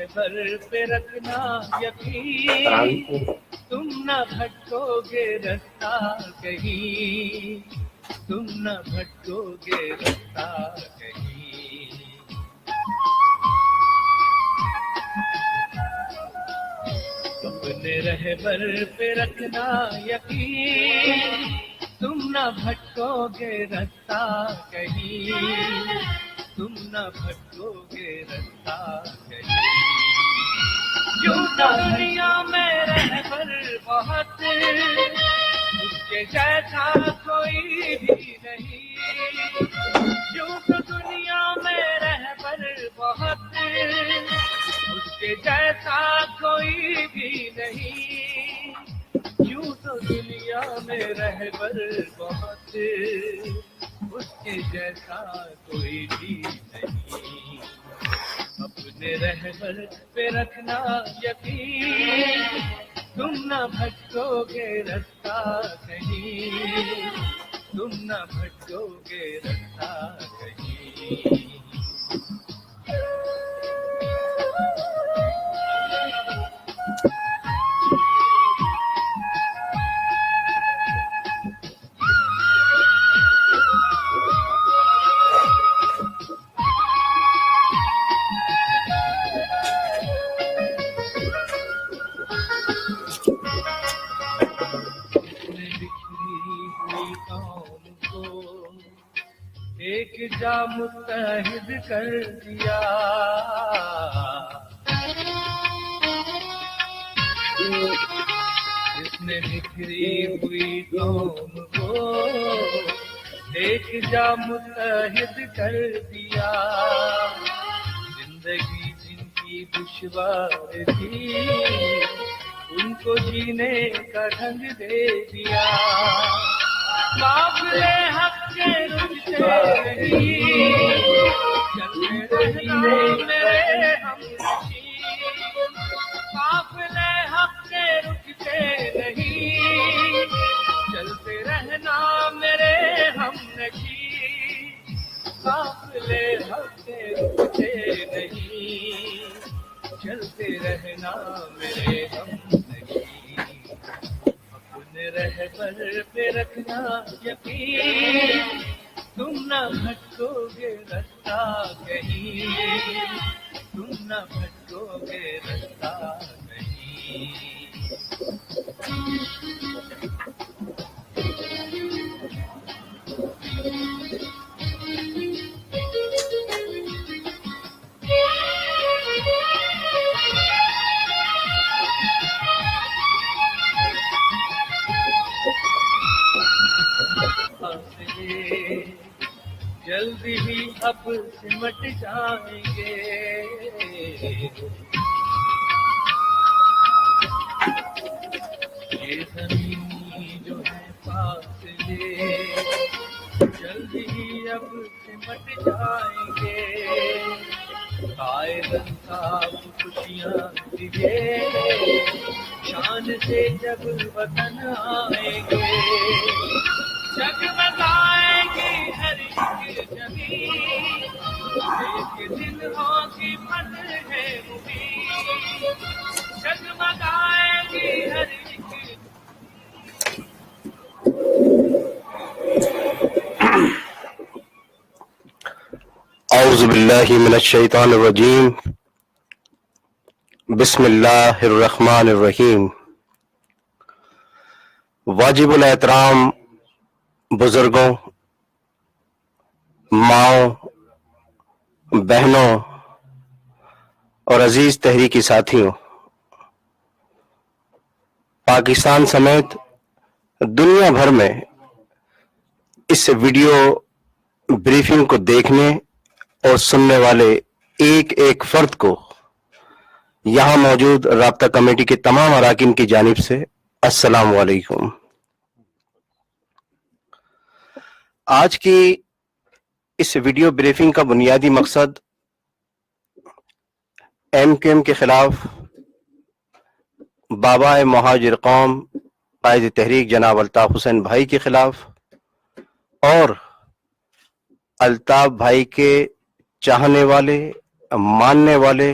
رہبر پہ رکھنا یقین، تم نہ بھٹکو گے رستہ کہیں، تم نہ بھٹکو گے رستہ کہیں۔ اپنے رہبر پہ رکھنا یقین، تم نہ بھٹکو گے رستہ کہیں، تم نہ بھٹکو گے رستہ کہیں۔ یوں تو دنیا میں رہبر بہت، اس کے جیسا کوئی بھی نہیں۔ یوں تو دنیا میں رہبر بہت، اس کے جیسا کوئی بھی نہیں۔ یوں تو دنیا میں رہبر بہت، اس کے جیسا کوئی بھی نہیں۔ اپنے رہبر پہ رکھنا یقین، تم نہ بھٹکو گے رستہ کہیں، تم نہ بھٹکو گے رستہ کہیں۔ ایک جا متحد کر دیا، جس نے بکھری ہوئی قوم کو ایک جا متحد کر دیا۔ زندگی جن کی دشوار تھی، ان کو جینے کا ڈھنگ دے دیا۔ قافلے حق کے رکتے نہیں، چلتے رہنا میرے ہمنشین۔ قافلے حق کے رکتے نہیں، چلتے رہنا میرے ہمنشین۔ قافلے حق کے رکتے نہیں، چلتے رہنا میرے ہمنشین۔ رہبر پہ رکھنا یقین، تم نہ بھٹکو گے رستہ کہیں، تم نہ بھٹکو گے رستہ کہیں۔ جلدی ہی اب سمٹ جائیں گے، یہ زمین جو ہے فاصلے، جلدی ہی اب سمٹ جائیں گے۔ قائد صاحب خوشیاں دیے، شان سے جب وطن آئیں گے۔ جگمگائیں گی ہر ایک زمین، ایک دن ہوگی فتح مبین۔ جگمگائیں گی ہر ایک۔ اعوذ باللہ من الشیطان الرجیم، بسم اللہ الرحمن الرحیم۔ واجب الاحترام بزرگوں، ماؤں، بہنوں اور عزیز تحریکی ساتھیوں، پاکستان سمیت دنیا بھر میں اس ویڈیو بریفنگ کو دیکھنے اور سننے والے ایک ایک فرد کو یہاں موجود رابطہ کمیٹی کے تمام اراکین کی جانب سے السلام علیکم۔ آج کی اس ویڈیو بریفنگ کا بنیادی مقصد ایم کیو ایم کے خلاف بابا مہاجر قوم قائد تحریک جناب الطاف حسین بھائی کے خلاف اور الطاف بھائی کے چاہنے والے، ماننے والے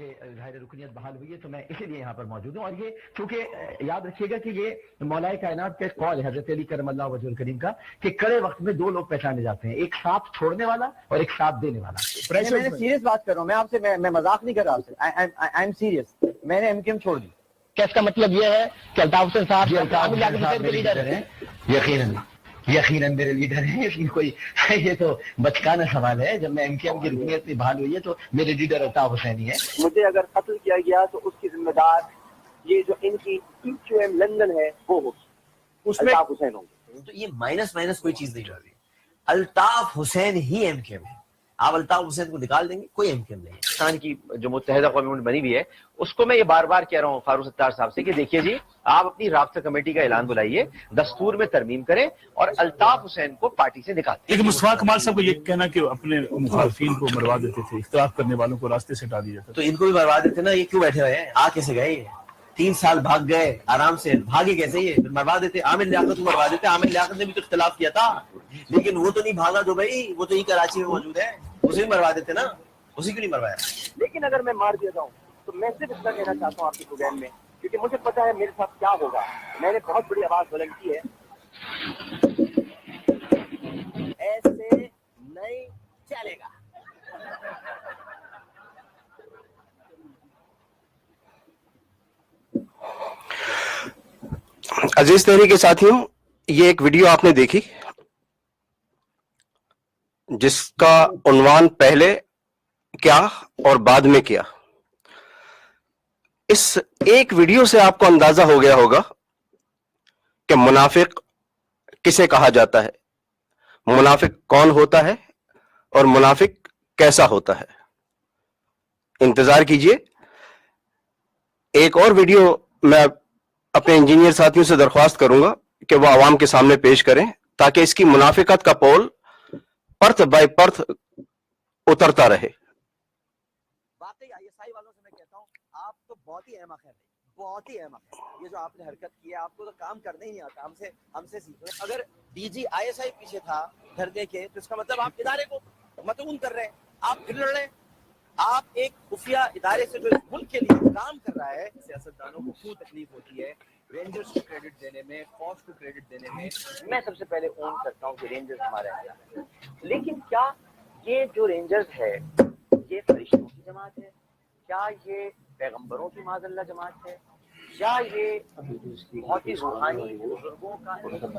مجھے ظاہر رکنیت بحال ہوئی ہے تو میں اسی لیے یہاں پر موجود ہوں. اور یہ چونکہ یاد رکھیے گا کہ یہ مولا کائنات کا ایک قول ہے حضرت علی کرم اللہ وجہ الکریم کا کہ کڑے وقت میں دو لوگ پہچانے جاتے ہیں, ایک ساتھ چھوڑنے والا اور ایک ساتھ دینے والا. میں سیریس بات کر رہا ہوں, میں آپ سے میں مذاق نہیں کر رہا آپ سے, آئی ایم سیریس. میں نے ایم کیو ایم چھوڑ دی. کیا اس کا مطلب یہ ہے کہ الطاف حسین صاحب لیڈر ہیں؟ یقیناً میرے لیڈر ہیں. اس کی کوئی یہ تو بچکانہ سوال ہے. جب میں ایم کیو ایم کی رکنیت میں بحال ہوئی ہے تو میرے لیڈر الطاف حسین ہی ہے. مجھے اگر قتل کیا گیا تو اس کی ذمہ دار یہ جو ان کی پی کیو ایم لندن ہے وہ ہوگی, الطاف حسین ہوں گے. تو یہ مائنس کوئی چیز نہیں کر رہی. الطاف حسین ہی ایم کیو ایم ہے. آپ الطاف حسین کو نکال دیں گے کوئی ایم کیو ایم نہیں ہے. پاکستان کی جو متحدہ قومی اسمبلی بنی ہوئی ہے اس کو میں یہ بار بار کہہ رہا ہوں فاروق ستار صاحب سے کہ دیکھیے جی, آپ اپنی رابطہ کمیٹی کا اعلان بلائیے, دستور میں ترمیم کریں اور الطاف حسین کو پارٹی سے نکال دیں. لیکن مصطفیٰ کمال صاحب کو یہ کہنا کہ اپنے مخالفین کو مروا دیتے تھے, اختلاف کرنے والوں کو راستے سے ہٹا دیا جاتا تو ان کو بھی مروا دیتے نا. یہ کیوں بیٹھے ہوئے ہیں؟ آ کیسے گئے؟ یہ 3 سال بھاگ گئے آرام سے, بھاگے کیسے یہ؟ پھر مروا دیتے. عامر لیاقت کو مروا دیتے. عامر لیاقت نے بھی تو اختلاف کیا تھا, لیکن وہ تو نہیں بھاگا جو بھائی, وہ تو ہی کراچی میں موجود ہے, اسے بھی مروا دیتے نا. اسی کیوں نہیں مروایا؟ لیکن اگر میں مار دیا جاؤں تو میں صرف اتنا کہنا چاہتا ہوں آپ کے پروگرام میں, کیونکہ مجھے پتا ہے میرے ساتھ کیا ہوگا. میں نے بہت بڑی آواز بلند کی ہے, ایسے نہیں چلے گا. عزیز تحریک کے ساتھیوں, یہ ایک ویڈیو آپ نے دیکھی جس کا عنوان پہلے کیا اور بعد میں کیا. اس ایک ویڈیو سے آپ کو اندازہ ہو گیا ہوگا کہ منافق کسے کہا جاتا ہے, منافق کون ہوتا ہے اور منافق کیسا ہوتا ہے. انتظار کیجئے, ایک اور ویڈیو میں اپنے انجینئر ساتھیوں سے درخواست کروں گا کہ وہ عوام کے سامنے پیش کریں تاکہ اس کی منافقت کا پول پرت بائی پرت اترتا رہے. واقعی آئی ایس آئی والوں سے میں کہتا ہوں آپ تو بہت ہی احمق ہے, بہت ہی احمق ہے. یہ جو آپ نے حرکت کی ہے, آپ کو تو کام کرنے ہی نہیں آتا. ہم سے سیکھیں. اگر D G I S I پیچھے تھا دھرنے کے تو اس کا مطلب آپ ادارے کو متعون کر رہے ہیں, آپ پھر لڑ رہے ہیں. آپ ایک خفیہ ادارے سے جو اس ملک کے لیے کام کر رہا ہے. سیاستدانوں کو کیوں تکلیف ہوتی ہے رینجرز کو کریڈٹ دینے میں, فوج کو کریڈٹ دینے میں؟ میں سب سے پہلے اون کرتا ہوں کہ رینجرز ہمارے ہیں, لیکن کیا یہ جو رینجرز ہے یہ فرشتوں کی جماعت ہے؟ کیا یہ پیغمبروں کی معاذ اللہ جماعت ہے؟ کیا یہ بہت ہی روحانی بزرگوں کا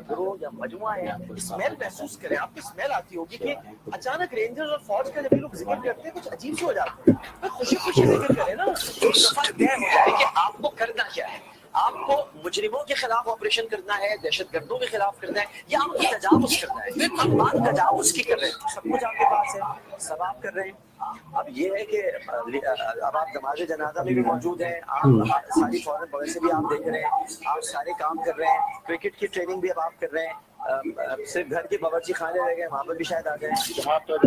گروہ یا مجموعہ ہے؟ اسمیل محسوس کریں, آپ کو اسمیل آتی ہوگی کہ اچانک رینجرز اور فوج کا جب یہ لوگ ذکر کرتے ہیں کچھ عجیب سے ہو جاتے ہیں. خوشی خوشی ذکر کریں نا, ایک دفعہ طے ہو جائے کہ آپ کو کرنا کیا ہے. آپ کو مجرموں کے خلاف آپریشن کرنا ہے, دہشت گردوں کے خلاف کرنا ہے, یا آپ کو تجاوز کرنا ہے؟ ہم بات تجاوز کی کر رہے ہیں, سب کچھ آپ کے پاس ہے, سب آپ کر رہے ہیں. اب یہ ہے کہ اب آپ نماز جنازہ میں بھی موجود ہیں, آپ ساری فورن بغیر سے بھی آپ دیکھ رہے ہیں, آپ سارے کام کر رہے ہیں, کرکٹ کی ٹریننگ بھی اب آپ کر رہے ہیں, صرف گھر کے باورچی خانے رہ گئے, وہاں پر بھی شاید آ گئے. جہاں پر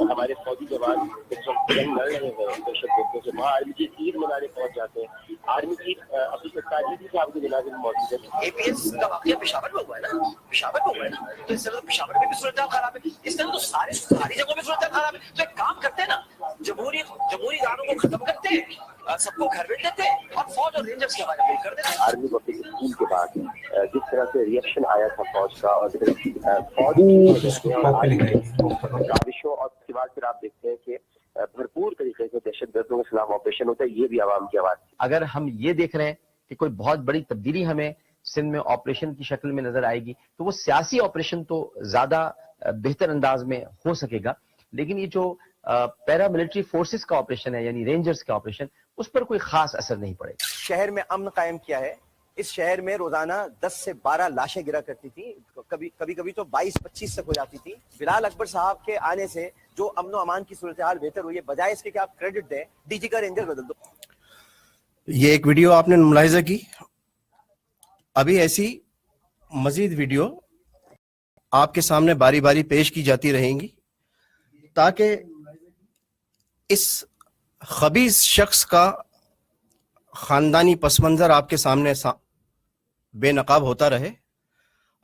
ہمارے فوجی جوان اس وقت جنگ لڑ رہے ہیں دہشت گردوں سے, وہاں آرمی کی عید منانے پہنچ جاتے ہیں. آرمی کی عبدالستار جی صاحب کے جنازے میں موجود ہے. اے پی ایس کا واقعہ پشاور میں ہوا ہے نا, پشاور میں ہوا ہے نا, تو اس طرح پشاور میں بھی صورتحال خراب ہے, اس طرح تو ساری جگہوں میں صورتحال خراب ہے. تو ایک کام کرتے ہیں نا, جمہوری اداروں کو ختم کرتے ہیں, سب کو گھر بیٹھ دیتے ہیں اور فوج اور رینجرز کے حوالے کر دیتے ہیں. آرمی کو اپنی تقسیم کے بعد جس طرح سے ریئیکشن آیا تھا فوج کا, اور فوج کاوشوں, اور اس کے بعد پھر آپ دیکھتے ہیں کہ بھرپور طریقے سے دہشت گردوں کے خلاف آپریشن ہوتا ہے. یہ بھی عوام کی آواز. اگر ہم یہ دیکھ رہے ہیں کہ کوئی بہت بڑی تبدیلی ہمیں سندھ میں آپریشن کی شکل میں نظر آئے گی, تو وہ سیاسی آپریشن تو زیادہ بہتر انداز میں ہو سکے گا, لیکن یہ جو پیرا ملٹری فورسز کا آپریشن ہے یعنی رینجرز کا آپریشن, اس پر کوئی خاص اثر نہیں پڑے گا. شہر میں امن قائم کیا ہے. اس شہر میں روزانہ 10 سے 12 لاشیں گرا کرتی تھی, کبھی تو 22-25 تک ہو جاتی تھی. بلال اکبر صاحب کے آنے سے جو امن و امان کی صورتحال بہتر ہوئی ہے, بجائے اس کے کہ آپ کریڈٹ دیں, ڈی جی کا رینجر بدل دو. یہ ایک ویڈیو آپ نے ملاحظہ کی. ابھی ایسی مزید ویڈیو آپ کے سامنے باری باری پیش کی جاتی رہیں گی تاکہ اس خبیث شخص کا خاندانی پس منظر آپ کے سامنے بے نقاب ہوتا رہے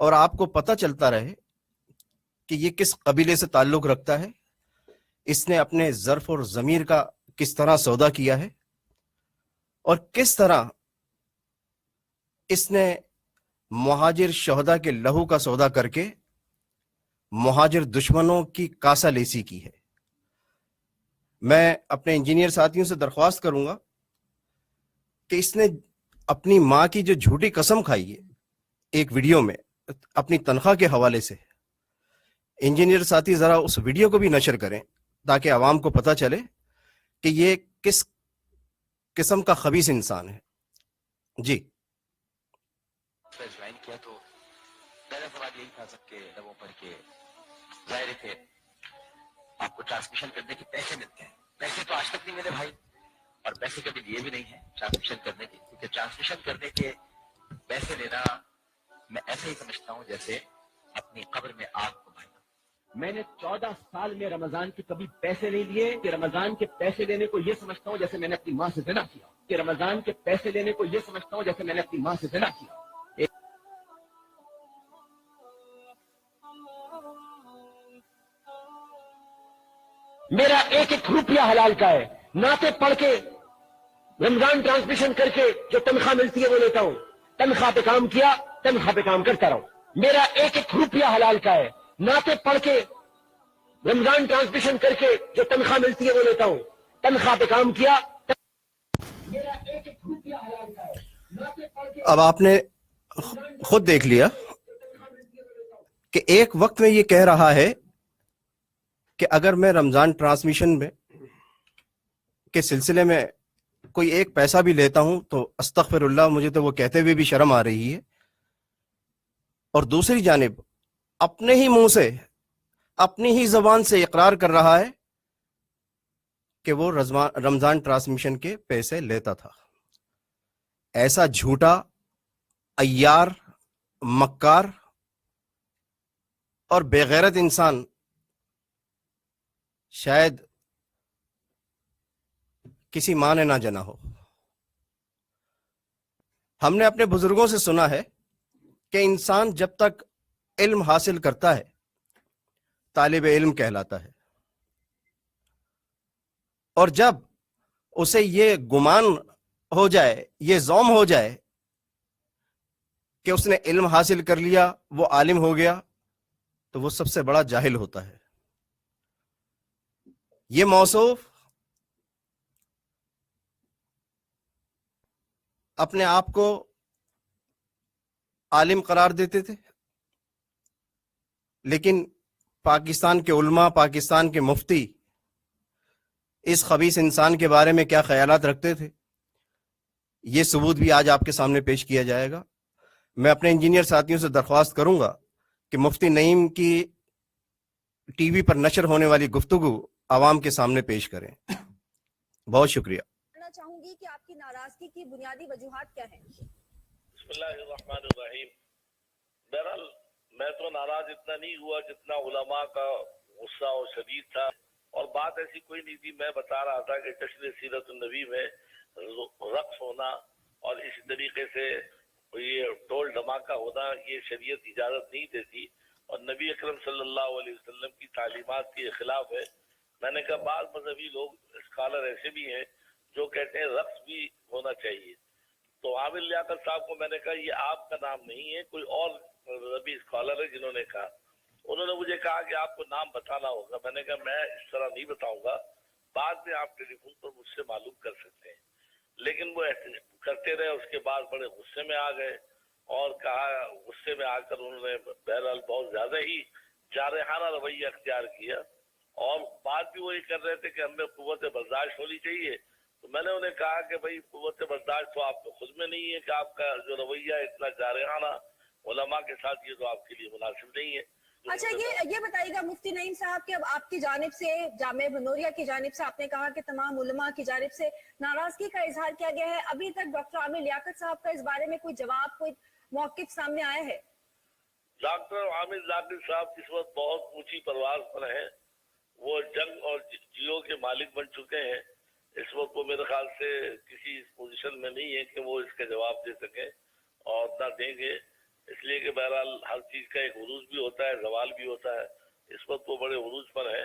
اور آپ کو پتہ چلتا رہے کہ یہ کس قبیلے سے تعلق رکھتا ہے, اس نے اپنے ظرف اور ضمیر کا کس طرح سودا کیا ہے, اور کس طرح اس نے مہاجر شہداء کے لہو کا سودا کر کے مہاجر دشمنوں کی کاسہ لیسی کی ہے۔ میں اپنے انجینئر ساتھیوں سے درخواست کروں گا کہ اس نے اپنی ماں کی جو جھوٹی قسم کھائی ہے ایک ویڈیو میں اپنی تنخواہ کے حوالے سے، انجینئر ساتھی ذرا اس ویڈیو کو بھی نشر کریں تاکہ عوام کو پتہ چلے کہ یہ کس قسم کا خبیث انسان ہے۔ جی جوائن کیا تو پہلا سوال یہی تھا سب کے لبوں پر کہ ظاہر ہے آپ کو ٹرانسمیشن کرنے کے پیسے ملتے ہیں، پیسے تو آج تک نہیں ملے بھائی، اور پیسے کبھی لیے بھی نہیں ہیں ٹرانسمیشن کرنے کے، کیونکہ ٹرانسمیشن کرنے کے پیسے لینا میں ایسے ہی سمجھتا ہوں جیسے اپنی قبر میں آگ کو بھرنا۔ میں نے 14 سال میں رمضان کے کبھی پیسے نہیں لیے کہ رمضان کے پیسے لینے کو یہ سمجھتا ہوں جیسے میں نے اپنی ماں سے زنا کیا، کہ رمضان کے پیسے لینے کو یہ سمجھتا ہوں جیسے میں نے اپنی ماں سے زنا کیا۔ میرا ایک ایک روپیہ حلال کا ہے، نعتیں پڑھ کے رمضان ٹرانسمیشن کر کے جو تنخواہ ملتی ہے وہ لیتا ہوں، تنخواہ پہ کام کیا، تنخواہ پہ کام کرتا رہا ہوں۔ میرا ایک ایک روپیہ حلال کا ہے، نعتیں پڑھ کے رمضان ٹرانسمیشن کر کے جو تنخواہ ملتی ہے وہ لیتا ہوں، تنخواہ پہ کام کیا۔ میرا ایک ایک روپیہ حلال کا ہے، نعتیں پڑھ کے اب آپ نے خود دیکھ لیا کہ ایک وقت میں یہ کہہ رہا ہے کہ اگر میں رمضان ٹرانسمیشن میں کے سلسلے میں کوئی ایک پیسہ بھی لیتا ہوں تو استغفر اللہ، مجھے تو وہ کہتے ہوئے بھی شرم آ رہی ہے، اور دوسری جانب اپنے ہی منہ سے اپنی ہی زبان سے اقرار کر رہا ہے کہ وہ رمضان ٹرانسمیشن کے پیسے لیتا تھا۔ ایسا جھوٹا، عیار، مکار اور بے غیرت انسان شاید کسی ماں نے نہ جنا ہو۔ ہم نے اپنے بزرگوں سے سنا ہے کہ انسان جب تک علم حاصل کرتا ہے طالب علم کہلاتا ہے، اور جب اسے یہ گمان ہو جائے، یہ زوم ہو جائے کہ اس نے علم حاصل کر لیا، وہ عالم ہو گیا، تو وہ سب سے بڑا جاہل ہوتا ہے۔ یہ موصوف اپنے آپ کو عالم قرار دیتے تھے، لیکن پاکستان کے علماء، پاکستان کے مفتی اس خبیث انسان کے بارے میں کیا خیالات رکھتے تھے، یہ ثبوت بھی آج آپ کے سامنے پیش کیا جائے گا۔ میں اپنے انجینئر ساتھیوں سے درخواست کروں گا کہ مفتی نعیم کی ٹی وی پر نشر ہونے والی گفتگو عوام کے سامنے پیش کریں۔ بہت شکریہ۔ جاننا چاہوں گی کہ آپ کی ناراضگی کی بنیادی وجوہات کیا ہیں؟ بسم اللہ الرحمن الرحیم۔ بہرحال میں تو ناراض اتنا نہیں ہوا جتنا علماء کا غصہ اور شدید تھا، اور بات ایسی کوئی نہیں تھی۔ میں بتا رہا تھا کہ جشن سیرت النبی میں رقص ہونا اور اسی طریقے سے یہ ڈول دھماکہ ہونا یہ شریعت اجازت نہیں دیتی، اور نبی اکرم صلی اللہ علیہ وسلم کی تعلیمات کے خلاف ہے۔ میں نے کہا بعض مذہبی لوگ اسکالر ایسے بھی ہیں جو کہتے ہیں رقص بھی ہونا چاہیے، تو عامر لیاقت صاحب کو میں نے کہا یہ آپ کا نام نہیں ہے، کوئی اور مذہبی اسکالر ہے جنہوں نے کہا۔ انہوں نے مجھے کہا کہ آپ کو نام بتانا ہوگا۔ میں نے کہا میں اس طرح نہیں بتاؤں گا، بعد میں آپ ٹیلی فون پر مجھ سے معلوم کر سکتے ہیں۔ لیکن وہ کرتے رہے، اس کے بعد بڑے غصے میں آ گئے اور کہا، غصے میں آ کر انہوں نے بہرحال بہت زیادہ ہی جارحانہ رویہ اختیار کیا، اور بات بھی وہی کر رہے تھے کہ ہمیں قوت برداشت ہونی چاہیے۔ تو میں نے انہیں کہا کہ بھائی قوت برداشت تو آپ کو خود میں نہیں ہے کہ آپ کا جو رویہ اتنا جارحانہ علماء کے ساتھ، یہ تو آپ کے لیے مناسب نہیں ہے۔ اچھا یہ بتائیے گا مفتی نعیم صاحب کہ اب آپ کی جانب سے، جامعہ بنوریا کی جانب سے آپ نے کہا کہ تمام علماء کی جانب سے ناراضگی کا اظہار کیا گیا ہے، ابھی تک ڈاکٹر عامر لیاقت صاحب کا اس بارے میں کوئی جواب، کوئی موقف سامنے آیا ہے؟ ڈاکٹر عامر لیاقت صاحب اس وقت بہت اونچی پرواز پر ہیں، وہ جنگ اور جیو کے مالک بن چکے ہیں۔ اس وقت وہ میرے خیال سے کسی پوزیشن میں نہیں ہے کہ وہ اس کا جواب دے سکیں، اور نہ دیں گے، اس لیے کہ بہرحال ہر چیز کا ایک عروج بھی ہوتا ہے، زوال بھی ہوتا ہے۔ اس وقت وہ بڑے عروج پر ہے،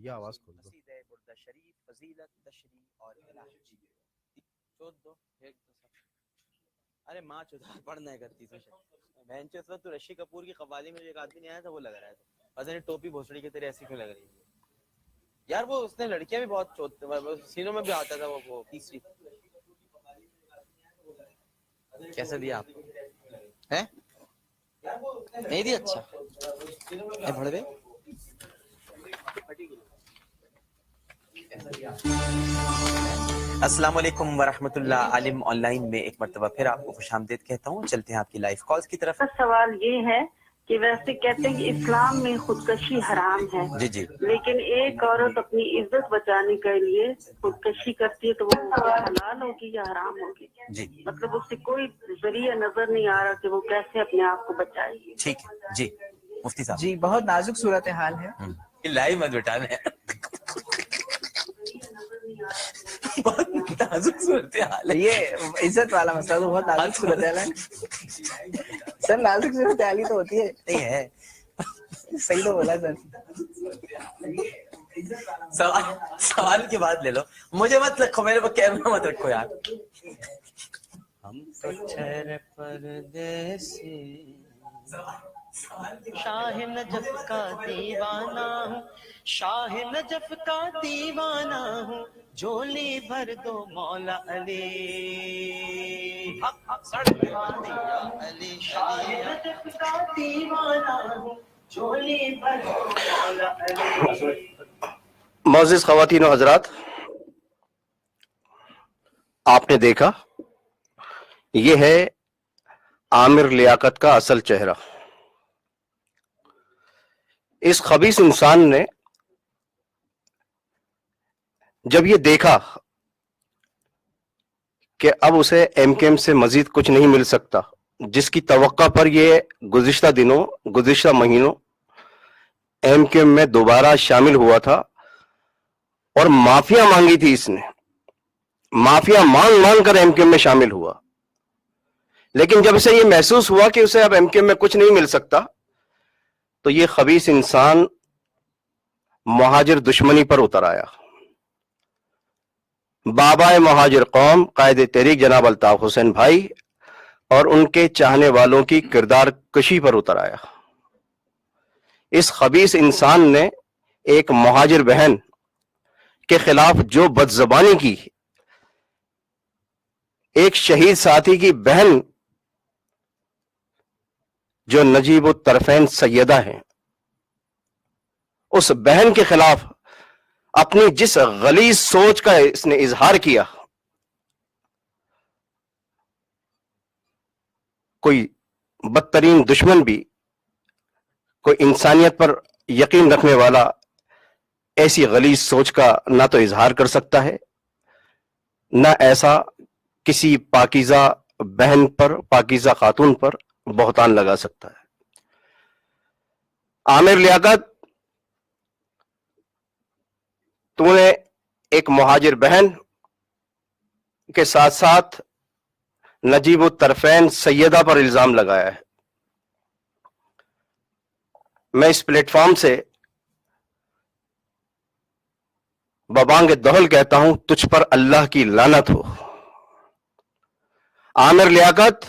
بھیا آواز کھول دو. قصیدہ برد شریف، فضیلت، تشریح اور علاج. چود دو ایک دو سب. ارے ماں چودہ پڑھنا ہے کرتی تو بہن چود. تو رشی کپور کی قوالی میں جو ایک آدمی نہیں آیا تھا وہ لگ رہا تھا. پتہ نہیں ٹوپی بھوسڑی کی طرح ایسی کیوں لگ رہی ہے یار. وہ اس نے لڑکیاں بھی بہت چوت سینوں میں بھی آتا تھا وہ تیسری. کیسا دیا آپ کو ہے نہیں دیا؟ اچھا بڑے السلام علیکم ورحمۃ اللہ. عالم آن لائن میں ایک مرتبہ پھر آپ کو خوش آمدید کہتا ہوں. چلتے ہیں آپ کی لائیو کالز کی طرف. سوال یہ ہے کہ ویسے کہتے ہیں کہ اسلام میں خودکشی حرام ہے. جی جی. لیکن ایک عورت اپنی عزت بچانے کے لیے خودکشی کرتی ہے تو وہ کیا حلال ہوگی یا حرام ہوگی؟ جی مطلب اس سے کوئی ذریعہ نظر نہیں آ رہا کہ وہ کیسے اپنے آپ کو بچائے گی. ٹھیک ہے جی مفتی صاحب. جی بہت نازک صورتحال ہے. لائیو مت بٹانا ہے. بہت نازک صورتحال ہے یہ عزت والا مسئلہ تو بہت نازک صورتحال ہے. سر نازک صورتحال ہی تو ہوتی ہے. نہیں ہے. صحیح تو بولا سر. سوال کی بات لے لو. مجھے مت رکھو میرے پاس کیمرہ مت رکھو یار. ہم تو ٹھہرے پردیسی شاہ نجف کا دیوانہ ہوں. شاہ نجف کا دیوانہ ہوں. جھولی بھر دو مولا علی. علی شاہ نجف کا دیوانہ ہوں. جھولی بھر دو مولا علی. معزز خواتین و حضرات، آپ نے دیکھا یہ ہے عامر لیاقت کا اصل چہرہ. اس خبیث انسان نے جب یہ دیکھا کہ اب اسے ایم کیو ایم سے مزید کچھ نہیں مل سکتا، جس کی توقع پر یہ گزشتہ دنوں گزشتہ مہینوں ایم کیو ایم میں دوبارہ شامل ہوا تھا اور معافیا مانگی تھی. اس نے معافیا مانگ مانگ کر ایم کیو ایم میں شامل ہوا. لیکن جب اسے یہ محسوس ہوا کہ اسے اب ایم کیو ایم میں کچھ نہیں مل سکتا تو یہ خبیث انسان مہاجر دشمنی پر اتر آیا. بابا مہاجر قوم قائد تحریک جناب الطاف حسین بھائی اور ان کے چاہنے والوں کی کردار کشی پر اتر آیا. اس خبیث انسان نے ایک مہاجر بہن کے خلاف جو بدزبانی کی، ایک شہید ساتھی کی بہن جو نجیب الطرفین سیدہ ہیں، اس بہن کے خلاف اپنی جس غلیظ سوچ کا اس نے اظہار کیا، کوئی بدترین دشمن بھی، کوئی انسانیت پر یقین رکھنے والا ایسی غلیظ سوچ کا نہ تو اظہار کر سکتا ہے، نہ ایسا کسی پاکیزہ بہن پر، پاکیزہ خاتون پر بہتان لگا سکتا ہے. عامر لیاقت، تو نے ایک مہاجر بہن کے ساتھ ساتھ نجیب الطرفین سیدہ پر الزام لگایا ہے. میں اس پلیٹ فارم سے ببانگ دہل کہتا ہوں، تجھ پر اللہ کی لعنت ہو. عامر لیاقت،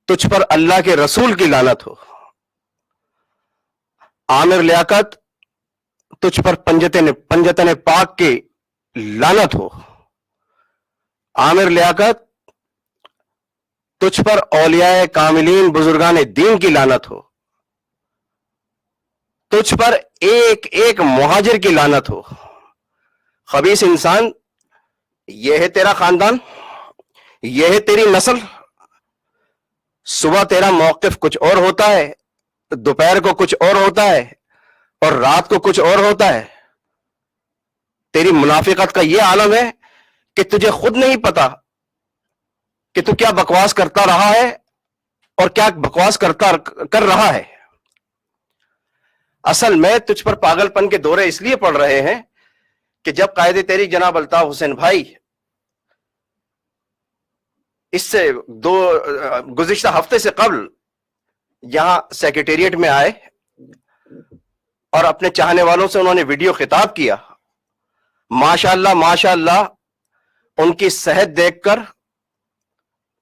تجھ پر اللہ کے رسول کی لعنت ہو. عامر لیاقت، تجھ پر پنجتن پاک کی لعنت ہو. عامر لیاقت، تجھ پر اولیاء کاملین بزرگان دین کی لعنت ہو. تجھ پر ایک ایک مہاجر کی لعنت ہو. خبیث انسان، یہ ہے تیرا خاندان، یہ ہے تیری نسل. صبح تیرا موقف کچھ اور ہوتا ہے، دوپہر کو کچھ اور ہوتا ہے اور رات کو کچھ اور ہوتا ہے. تیری منافقت کا یہ عالم ہے کہ تجھے خود نہیں پتا کہ تو کیا بکواس کرتا رہا ہے اور کیا بکواس کر رہا ہے. اصل میں تجھ پر پاگل پن کے دورے اس لیے پڑ رہے ہیں کہ جب قائد تحریک جناب الطاف حسین بھائی اس سے گزشتہ ہفتے سے قبل یہاں سیکریٹریٹ میں آئے اور اپنے چاہنے والوں سے انہوں نے ویڈیو خطاب کیا. ماشاءاللہ ماشاءاللہ ان کی صحت دیکھ کر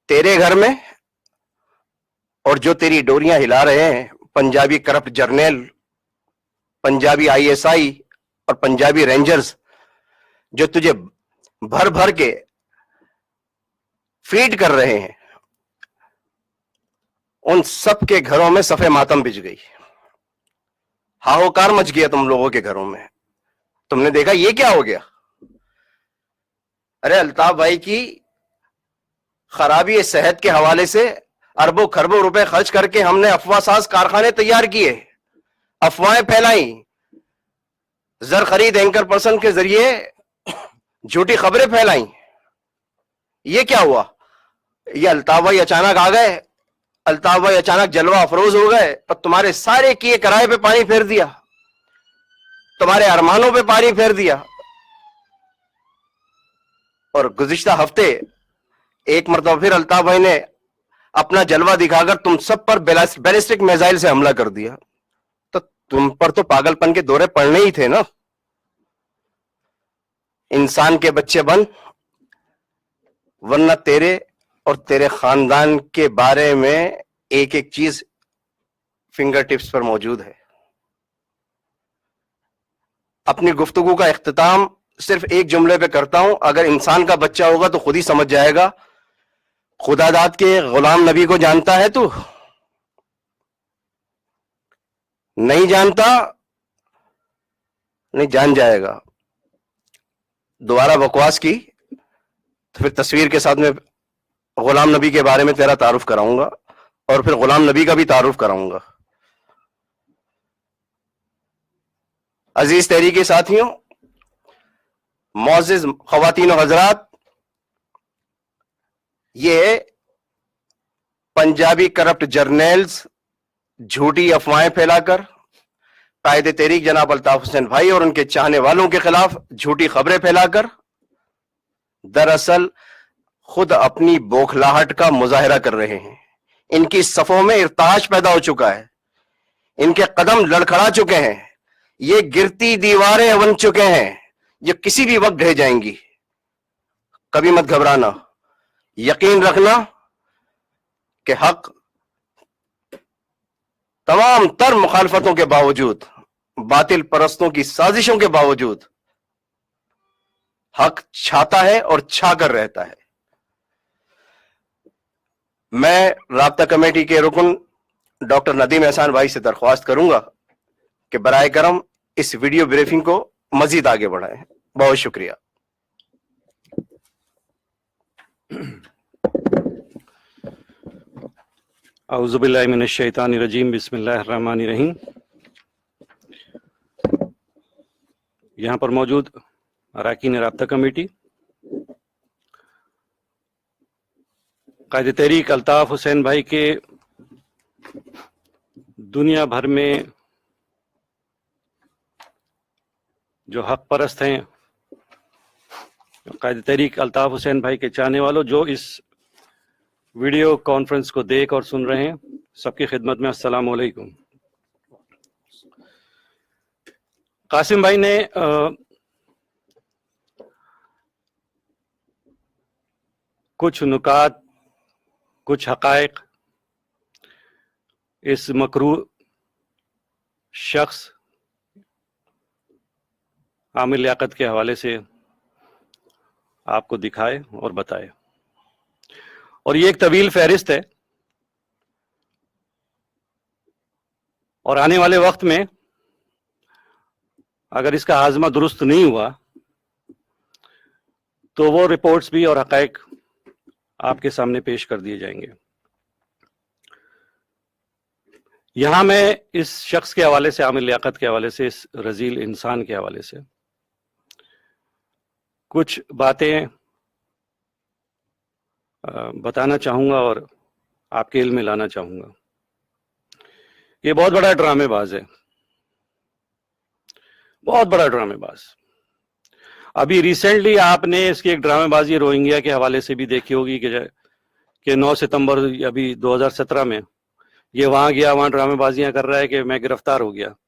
تیرے گھر میں اور جو تیری ڈوریاں ہلا رہے ہیں پنجابی کرپٹ جرنیل, پنجابی ISI اور پنجابی رینجرز جو تجھے بھر بھر کے فیڈ کر رہے ہیں, ان سب کے گھروں میں صفے ماتم بچ گئی. ہاہوکار مچ گیا تم لوگوں کے گھروں میں. تم نے دیکھا یہ کیا ہو گیا. ارے الطاف بھائی کی خرابی صحت کے حوالے سے اربوں خربوں روپے خرچ کر کے ہم نے افواہ ساز کارخانے تیار کیے, افواہیں پھیلائیں, زر خرید اینکر پرسن کے ذریعے جھوٹی خبریں پھیلائیں. یہ کیا ہوا؟ یہ الطاف بھائی اچانک آ گئے, الطاف بھائی اچانک جلوہ افروز ہو گئے اور تمہارے سارے کیے کرائے پہ پانی پھیر دیا, تمہارے ارمانوں پہ پانی پھیر دیا. اور گزشتہ ہفتے ایک مرتبہ پھر الطاف بھائی نے اپنا جلوہ دکھا کر تم سب پر بیلسٹک میزائل سے حملہ کر دیا. تو تم پر تو پاگل پن کے دورے پڑنے ہی تھے نا. انسان کے بچے بن, ورنہ تیرے اور تیرے خاندان کے بارے میں ایک ایک چیز فنگر ٹپس پر موجود ہے. اپنی گفتگو کا اختتام صرف ایک جملے پہ کرتا ہوں, اگر انسان کا بچہ ہوگا تو خود ہی سمجھ جائے گا. خدا داد کے غلام نبی کو جانتا ہے تو نہیں جانتا, نہیں جان جائے گا. دوبارہ بکواس کی تو پھر تصویر کے ساتھ میں غلام نبی کے بارے میں تیرا تعارف کراؤں گا اور پھر غلام نبی کا بھی تعارف کراؤں گا. عزیز تحریکی ساتھیوں, معزز خواتین و حضرات, یہ پنجابی کرپٹ جرنیلز جھوٹی افواہیں پھیلا کر قائد تحریک جناب الطاف حسین بھائی اور ان کے چاہنے والوں کے خلاف جھوٹی خبریں پھیلا کر دراصل خود اپنی بوکھلاہٹ کا مظاہرہ کر رہے ہیں. ان کی صفوں میں ارتعاش پیدا ہو چکا ہے, ان کے قدم لڑکھڑا چکے ہیں, یہ گرتی دیواریں بن چکے ہیں جو کسی بھی وقت ڈھہ جائیں گی. کبھی مت گھبرانا, یقین رکھنا کہ حق تمام تر مخالفتوں کے باوجود, باطل پرستوں کی سازشوں کے باوجود حق چھاتا ہے اور چھا کر رہتا ہے. میں رابطہ کمیٹی کے رکن ڈاکٹر ندیم احسان بھائی سے درخواست کروں گا کہ برائے کرم اس ویڈیو بریفنگ کو مزید آگے بڑھائیں. بہت شکریہ. اعوذ باللہ من الشیطان الرجیم, بسم اللہ الرحمن الرحیم. یہاں پر موجود اراکین رابطہ کمیٹی, قائد تحریک الطاف حسین بھائی کے دنیا بھر میں جو حق پرست ہیں, قائد تحریک الطاف حسین بھائی کے چاہنے والوں جو اس ویڈیو کانفرنس کو دیکھ اور سن رہے ہیں, سب کی خدمت میں السلام علیکم. قاسم بھائی نے کچھ نکات, کچھ حقائق اس مکروہ شخص عامر لیاقت کے حوالے سے آپ کو دکھائے اور بتائے, اور یہ ایک طویل فہرست ہے. اور آنے والے وقت میں اگر اس کا ہاضمہ درست نہیں ہوا تو وہ رپورٹس بھی اور حقائق آپ کے سامنے پیش کر دیے جائیں گے. یہاں میں اس شخص کے حوالے سے, عامر لیاقت کے حوالے سے, اس رذیل انسان کے حوالے سے کچھ باتیں بتانا چاہوں گا اور آپ کے علم میں لانا چاہوں گا. یہ بہت بڑا ڈرامے باز ہے, بہت بڑا ڈرامے باز. ابھی ریسنٹلی آپ نے اس کی ایک ڈرامے بازی روہنگیا کے حوالے سے بھی دیکھی ہوگی کہ 9 ستمبر ابھی 2017 میں یہ وہاں گیا, وہاں ڈرامے بازیاں کر رہا ہے کہ میں گرفتار ہو گیا.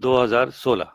2016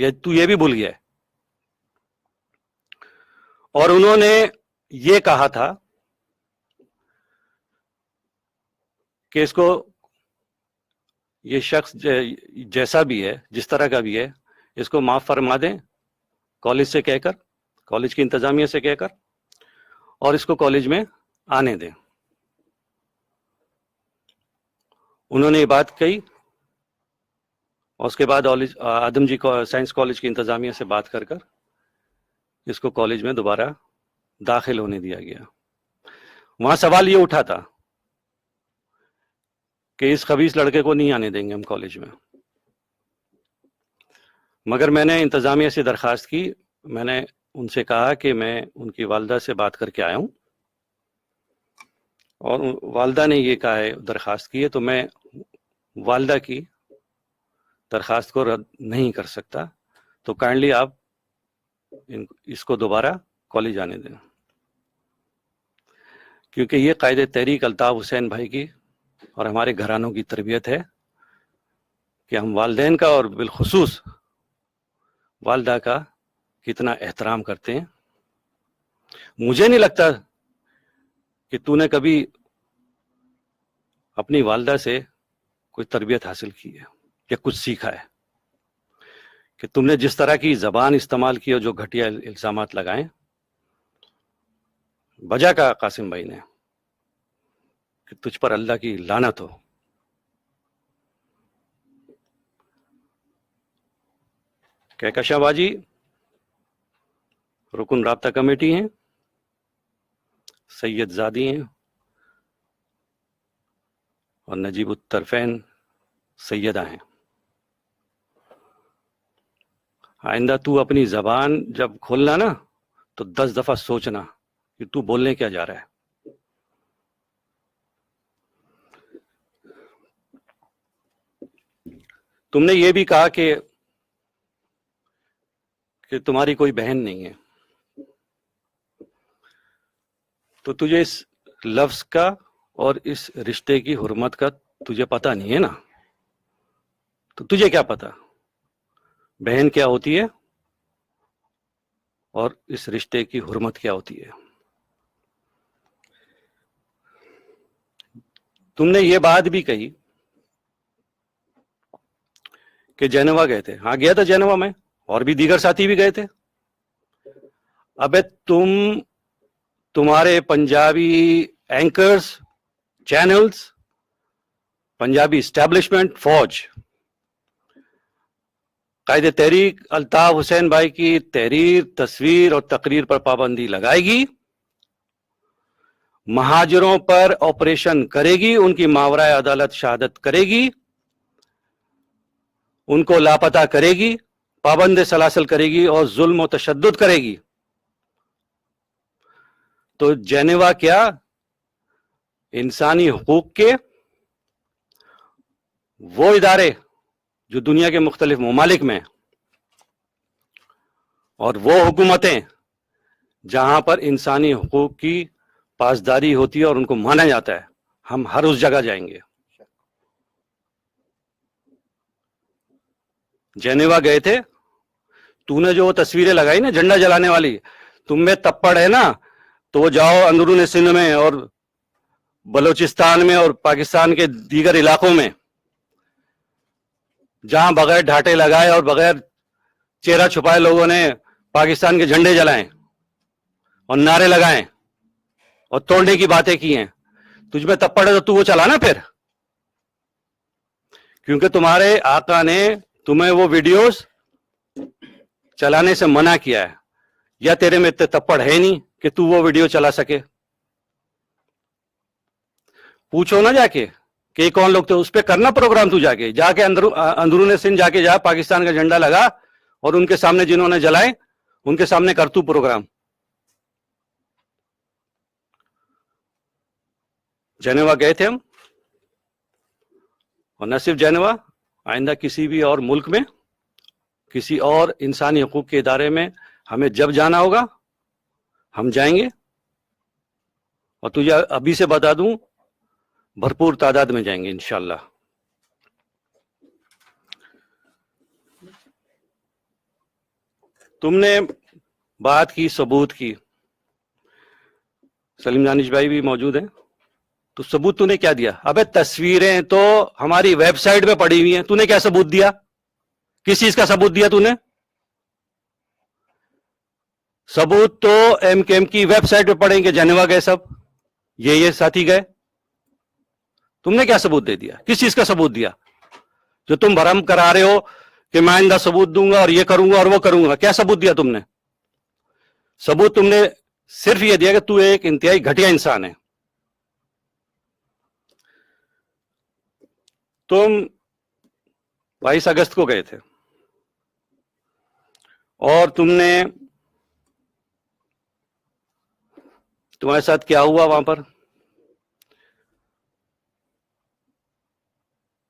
یہ تو یہ بھی بھول گیا ہے. اور انہوں نے یہ کہا تھا کہ اس کو یہ شخص جیسا بھی ہے, جس طرح کا بھی ہے, اس کو معاف فرما دیں کالج سے کہہ کر, کالج کی انتظامیہ سے کہہ کر, اور اس کو کالج میں آنے دیں. انہوں نے یہ بات کہی اور اس کے بعد آدم جی سائنس کالج کی انتظامیہ سے بات کر کر اس کو کالج میں دوبارہ داخل ہونے دیا گیا. وہاں سوال یہ اٹھا تھا کہ اس خبیث لڑکے کو نہیں آنے دیں گے ہم کالج میں, مگر میں نے انتظامیہ سے درخواست کی. میں نے ان سے کہا کہ میں ان کی والدہ سے بات کر کے آیا ہوں اور والدہ نے یہ کہا ہے, درخواست کی ہے, تو میں والدہ کی درخواست کو رد نہیں کر سکتا, تو کائنڈلی آپ اس کو دوبارہ کالج آنے دیں. کیونکہ یہ قائد تحریک الطاف حسین بھائی کی اور ہمارے گھرانوں کی تربیت ہے کہ ہم والدین کا اور بالخصوص والدہ کا کتنا احترام کرتے ہیں. مجھے نہیں لگتا کہ تو نے کبھی اپنی والدہ سے کوئی تربیت حاصل کی ہے یا کچھ سیکھا ہے, کہ تم نے جس طرح کی زبان استعمال کی اور جو گھٹیا الزامات لگائیں. بجا کا قاسم بھائی نے کہ تجھ پر اللہ کی لعنت ہو. کہکشاں باجی رکن رابطہ کمیٹی ہیں, سید زادی ہیں, اور نجیب الطرفین سیدہ ہیں. آئندہ تو اپنی زبان جب کھولنا نا تو 10 دفعہ سوچنا کہ تو بولنے کیا جا رہا ہے. تم نے یہ بھی کہا کہ تمہاری کوئی بہن نہیں ہے, تو تجھے اس لفظ کا اور اس رشتے کی حرمت کا تجھے پتہ نہیں ہے نا. تو تجھے کیا پتہ بہن کیا ہوتی ہے اور اس رشتے کی حرمت کیا ہوتی ہے. تم نے یہ بات بھی کہی کہ جینوا گئے تھے. ہاں گیا تھا جینوا میں, اور بھی دیگر ساتھی بھی گئے تھے. ابے تمہارے Punjabi anchors, channels, Punjabi establishment, فوج قائد تحریک الطاف حسین بھائی کی تحریر, تصویر اور تقریر پر پابندی لگائے گی, مہاجروں پر آپریشن کرے گی, ان کی ماورائے عدالت شہادت کرے گی, ان کو لاپتہ کرے گی, پابند سلاسل کرے گی اور ظلم و تشدد کرے گی. تو جینیوا کیا انسانی حقوق کے وہ ادارے جو دنیا کے مختلف ممالک میں, اور وہ حکومتیں جہاں پر انسانی حقوق کی پاسداری ہوتی ہے اور ان کو مانا جاتا ہے, ہم ہر اس جگہ جائیں گے. جینیوا گئے تھے, تو نے جو وہ تصویریں لگائی نا جھنڈا جلانے والی, تم میں تپڑ ہے نا, تو جاؤ اندرون سندھ میں اور بلوچستان میں اور پاکستان کے دیگر علاقوں میں جہاں بغیر ڈھاٹے لگائے اور بغیر چہرہ چھپائے لوگوں نے پاکستان کے جھنڈے جلائیں اور نعرے لگائیں اور توڑنے کی باتیں کی ہیں. تجھ میں تپڑ ہے تو وہ چلانا پھر, کیونکہ تمہارے آقا نے تمہیں وہ ویڈیوز چلانے سے منع کیا ہے, یا تیرے میں تپڑ ہے نہیں کہ تو وہ ویڈیو چلا سکے. پوچھو نا جا کے کہ یہ کون لوگ تھے, اس پہ کرنا پروگرام. تو جا کے اندرون سندھ جا کے پاکستان کا جھنڈا لگا اور ان کے سامنے جنہوں نے جلائے ان کے سامنے کر تو پروگرام. جینیوا گئے تھے ہم, اور نہ صرف جینیوا, آئندہ کسی بھی اور ملک میں, کسی اور انسانی حقوق کے ادارے میں ہمیں جب جانا ہوگا ہم جائیں گے. اور تجھے ابھی سے بتا دوں بھرپور تعداد میں جائیں گے انشاءاللہ. تم نے بات کی ثبوت کی, سلیم دانش بھائی بھی موجود ہیں, تو ثبوت تو نے کیا دیا؟ ابے تصویریں تو ہماری ویب سائٹ پہ پڑی ہوئی ہیں, تو نے کیا ثبوت دیا؟ کس چیز کا ثبوت دیا تو نے؟ ثبوت تو ایم کے ایم کی ویب سائٹ پہ پڑیں گے, جنیوا گئے سب, یہ ساتھی گئے, تم نے کیا ثبوت دے دیا؟ کس چیز کا ثبوت دیا جو تم بھرم کرا رہے ہو کہ میں آئندہ ثبوت دوں گا اور یہ کروں گا اور وہ کروں گا؟ کیا ثبوت دیا تم نے؟ ثبوت تم نے صرف یہ دیا کہ تو ایک انتہائی گھٹیا انسان ہے. تم 22 اگست کو گئے تھے اور تمہارے ساتھ کیا ہوا وہاں پر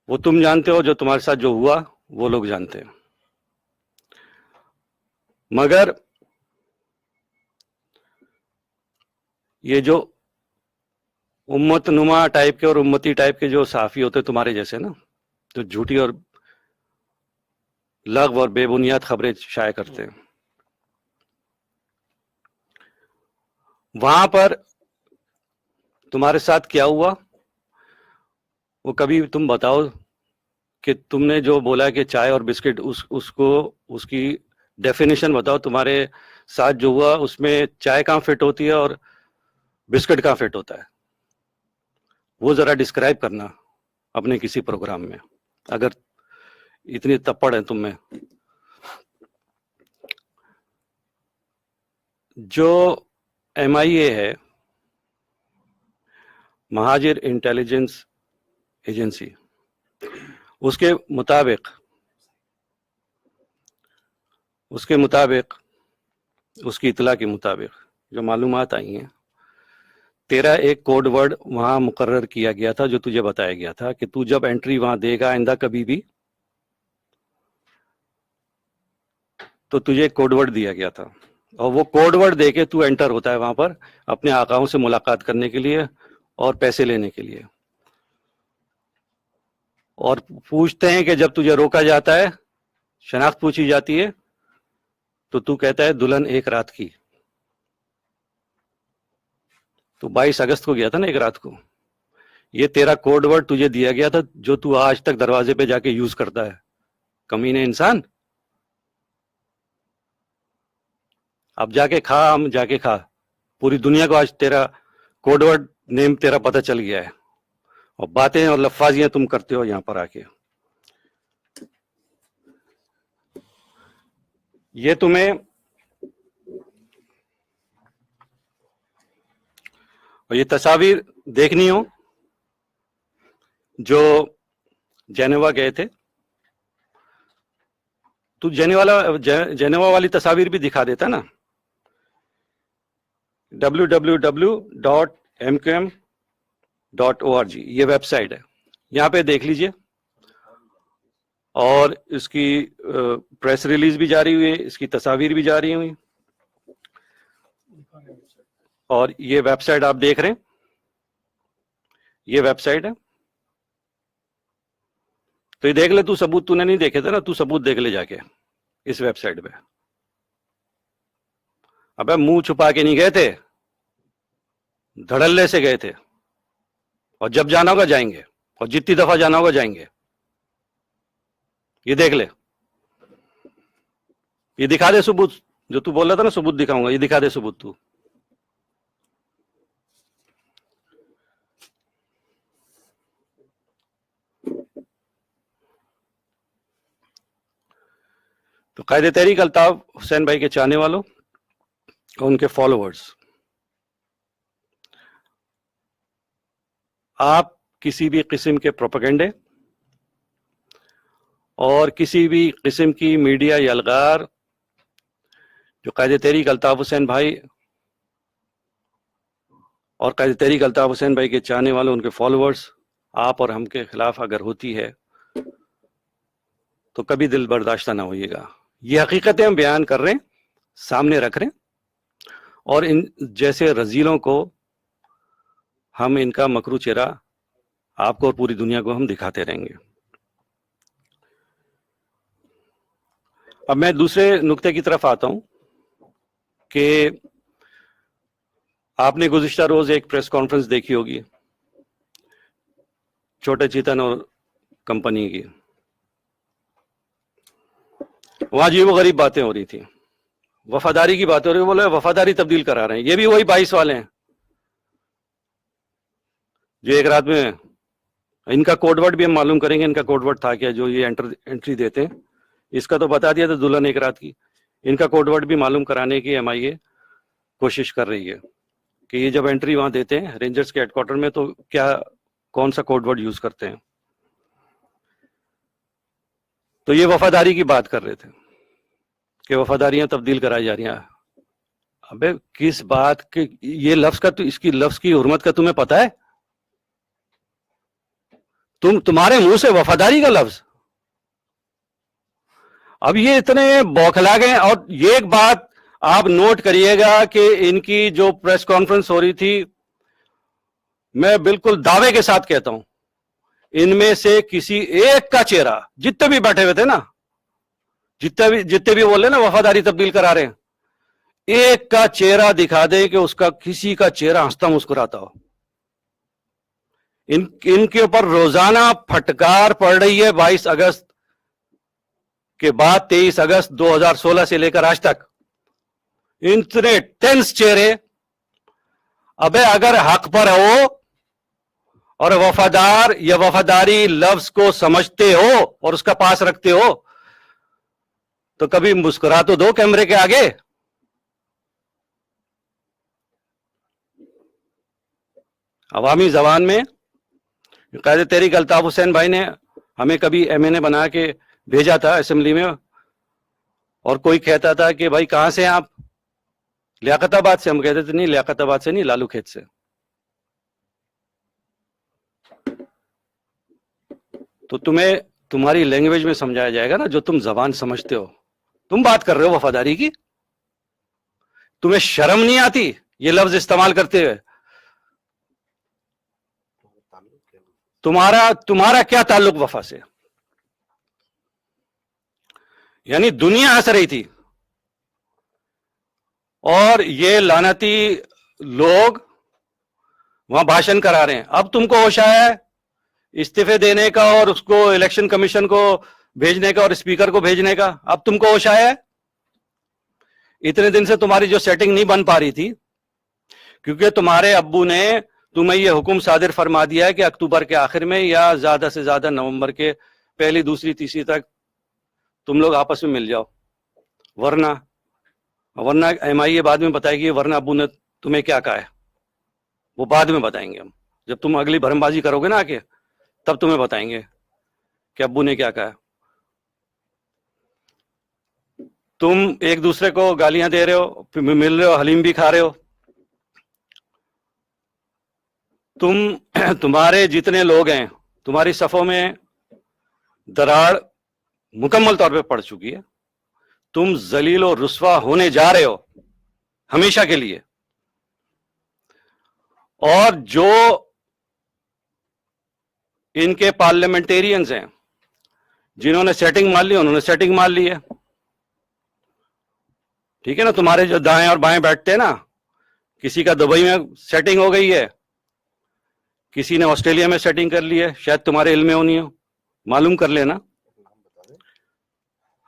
وہ تم جانتے ہو, جو تمہارے ساتھ جو ہوا وہ لوگ جانتے ہیں. مگر یہ جو امت نما ٹائپ کے اور امتی ٹائپ کے جو صحافی ہوتے تمہارے جیسے نا, جو جھوٹی اور لغو اور بے بنیاد خبریں شائع کرتے ہیں, وہاں پر تمہارے ساتھ کیا ہوا وہ کبھی تم بتاؤ کہ تم نے جو بولا کہ چائے اور بسکٹ, اس کی ڈیفینیشن بتاؤ. تمہارے ساتھ جو ہوا اس میں چائے کہاں فٹ ہوتی ہے اور بسکٹ کہاں فٹ ہوتا ہے, وہ ذرا ڈسکرائب کرنا اپنے کسی پروگرام میں, اگر اتنی تپڑ ہے تم میں. جو ایم آئی اے ہے, مہاجر انٹیلیجنس ایجنسی, اس کے مطابق اس کی اطلاع کے مطابق جو معلومات آئی ہیں, تیرا ایک کوڈ ورڈ وہاں مقرر کیا گیا تھا, جو تجھے بتایا گیا تھا کہ تو جب انٹری وہاں دے گا آئندہ کبھی بھی, تو تجھے ایک کوڈ ورڈ دیا گیا تھا, اور وہ کوڈ ورڈ دے کے تو انٹر ہوتا ہے وہاں پر اپنے آقاؤں سے ملاقات کرنے کے لیے اور پیسے لینے کے لیے. اور پوچھتے ہیں کہ جب تجھے روکا جاتا ہے, شناخت پوچھی جاتی ہے, تو کہتا ہے دلہن ایک رات کی. تو 22 اگست کو گیا تھا نا ایک رات کو, یہ تیرا کوڈ ورڈ تجھے دیا گیا تھا جو تو آج تک دروازے پہ جا کے یوز کرتا ہے, کمینے انسان. اب جا کے کھا, پوری دنیا کو آج تیرا کوڈ ورڈ نیم تیرا پتہ چل گیا ہے, اور باتیں اور لفاظیاں تم کرتے ہو یہاں پر آ کے. یہ تمہیں اور یہ تصاویر دیکھنی ہو جو جنیوا گئے تھے, تو جنیوا والی تصاویر بھی دکھا دیتا نا. www.mqm.org یہ ویب سائٹ ہے, یہاں پہ دیکھ لیجئے. اور اس کی پریس ریلیز بھی جاری ہوئی ہے, اس کی تصاویر بھی جاری ہوئی, اور یہ ویب سائٹ آپ دیکھ رہے ہیں, یہ ویب سائٹ ہے. تو یہ دیکھ لے, تو ثبوت تو نے نہیں دیکھے تھے نا, تو ثبوت دیکھ لے جا کے اس ویب سائٹ پہ. ابے منہ چھپا کے نہیں گئے تھے, دھڑلے سے گئے تھے, اور جب جانا ہوگا جائیں گے, اور جتنی دفعہ جانا ہوگا جائیں گے. یہ دیکھ لے, یہ دکھا دے ثبوت, جو تو بول رہا تھا نا ثبوت دکھاؤں گا, یہ دکھا دے ثبوت. تو قائد تحریک الطاف حسین بھائی کے چاہنے والوں اور ان کے فالوورز, آپ کسی بھی قسم کے پروپیگنڈے اور کسی بھی قسم کی میڈیا یا الغار جو قائد تحریک الطاف حسین بھائی اور قائد تحریک الطاف حسین بھائی کے چاہنے والوں, ان کے فالوورز, آپ اور ہم کے خلاف اگر ہوتی ہے تو کبھی دل برداشتہ نہ ہوئیے گا. یہ حقیقتیں ہم بیان کر رہے ہیں, سامنے رکھ رہے ہیں, اور ان جیسے رذیلوں کو ہم ان کا مکرو چہرہ آپ کو اور پوری دنیا کو ہم دکھاتے رہیں گے. اب میں دوسرے نقطے کی طرف آتا ہوں کہ آپ نے گزشتہ روز ایک پریس کانفرنس دیکھی ہوگی چھوٹے چیتن اور کمپنی کی. وہاں عجیب و غریب باتیں ہو رہی تھی, وفاداری کی باتیں ہو رہی, بولے وفاداری تبدیل کرا رہے ہیں. یہ بھی وہی 22 والے ہیں جو ایک رات میں, ان کا کوڈ ورڈ بھی ہم معلوم کریں گے, ان کا کوڈ ورڈ تھا کیا جو یہ انٹری دیتے ہیں. اس کا تو بتا دیا تھا دلہن ایک رات کی, ان کا کوڈ ورڈ بھی معلوم کرانے کی MIA کوشش کر رہی ہے کہ یہ جب انٹری وہاں دیتے ہیں رینجرز کے ہیڈ کوارٹر میں تو کیا کون سا کوڈ ورڈ یوز کرتے ہیں. تو یہ وفاداری کی بات کر رہے تھے کہ وفاداریاں تبدیل کرائی جا رہی ہیں. ابے کس بات کے یہ لفظ کا, تو اس کی لفظ کی حرمت کا تمہیں پتا ہے؟ تمہارے منہ سے وفاداری کا لفظ, اب یہ اتنے بوکھلا گئے. اور یہ ایک بات آپ نوٹ کریے گا کہ ان کی جو پریس کانفرنس ہو رہی تھی, میں بالکل دعوے کے ساتھ کہتا ہوں ان میں سے کسی ایک کا چہرہ, جتنے بھی بیٹھے ہوئے تھے نا, جتنے بھی بول رہے نا وفاداری تبدیل کرا رہے ہیں, ایک کا چہرہ دکھا دے کہ اس کا کسی کا چہرہ ہنستا مسکراتا ہو. ان کے اوپر روزانہ پھٹکار پڑ رہی ہے 22 اگست کے بعد 23 اگست 2016 سے لے کر آج تک. اتنے ٹینس چہرے. ابے اگر حق پر ہو اور وفادار یا وفاداری لفظ کو سمجھتے ہو اور اس کا پاس رکھتے ہو تو کبھی مسکرا تو دو کیمرے کے آگے. عوامی زبان میں قائد تحریک الطاف حسین بھائی نے ہمیں کبھی MNA بنا کے بھیجا تھا اسمبلی میں, اور کوئی کہتا تھا کہ بھائی کہاں سے ہیں آپ؟ لیاقت آباد سے. ہم کہتے تھے نہیں, لیاقت آباد سے نہیں, لالو کھیت سے. تو تمہیں تمہاری لینگویج میں سمجھایا جائے گا نا, جو تم زبان سمجھتے ہو. تم بات کر رہے ہو وفاداری کی, تمہیں شرم نہیں آتی یہ لفظ استعمال کرتے ہوئے؟ تمہارا کیا تعلق وفا سے؟ یعنی دنیا ہنس رہی تھی اور یہ لعنتی لوگ وہاں بھاشن کرا رہے ہیں. اب تم کو ہوش آیا ہے استعفے دینے کا اور اس کو الیکشن کمیشن کو بھیجنے کا اور اسپیکر کو بھیجنے کا. اب تم کو ہوش آیا ہے. اتنے دن سے تمہاری جو سیٹنگ نہیں بن پا رہی تھی کیونکہ تمہارے ابو نے تمہیں یہ حکم صادر فرما دیا ہے کہ اکتوبر کے آخر میں یا زیادہ سے زیادہ نومبر کے پہلی دوسری تیسری تک تم لوگ آپس میں مل جاؤ, ورنہ MIA بعد میں بتائے گی ورنہ ابو نے تمہیں کیا کہا ہے, وہ بعد میں بتائیں گے ہم. جب تم اگلی بھرم بازی کرو گے نا آکے تب تمہیں بتائیں گے کہ ابو نے کیا کہا. تم ایک دوسرے کو گالیاں دے رہے ہو, مل رہے ہو, حلیم بھی کھا رہے ہو. تمہارے جتنے لوگ ہیں تمہاری صفوں میں دراڑ مکمل طور پہ پڑ چکی ہے. تم ذلیل و رسوا ہونے جا رہے ہو ہمیشہ کے لیے. اور جو ان کے پارلیمنٹیرینز ہیں جنہوں نے سیٹنگ مار لی انہوں نے سیٹنگ مار لی ہے. ٹھیک ہے نا, تمہارے جو دائیں اور بائیں بیٹھتے ہیں نا, کسی کا دبئی میں سیٹنگ ہو گئی ہے, کسی نے آسٹریلیا میں سیٹنگ کر لی ہے, شاید تمہارے علم میں ہونی ہو, معلوم کر لینا.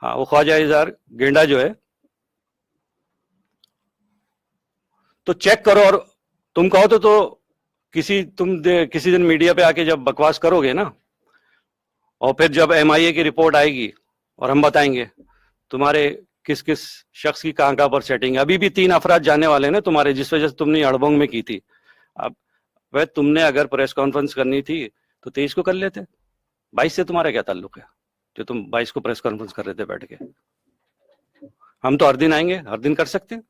ہاں, وہ خواجہ اظہار گینڈا جو ہے, تو چیک کرو. اور تم کہو تو کسی دن میڈیا پہ آ کے جب بکواس کرو گے نا, اور پھر جب MIA کی رپورٹ آئے گی اور ہم بتائیں گے تمہارے کس کس شخص کی کہاں پر سیٹنگ ہے. ابھی بھی 3 افراد جانے والے نا تمہارے, جس وجہ سے تم نے اڑبونگ میں کی تھی. اب تم نے اگر پریس کانفرنس کرنی تھی تو 23 کو کر لیتے. 22 سے تمہارا کیا تعلق ہے جو تم 22 کو پریس کانفرنس کر رہے تھے بیٹھ کے؟ ہم تو ہر دن آئیں گے, ہر دن کر سکتے ہیں.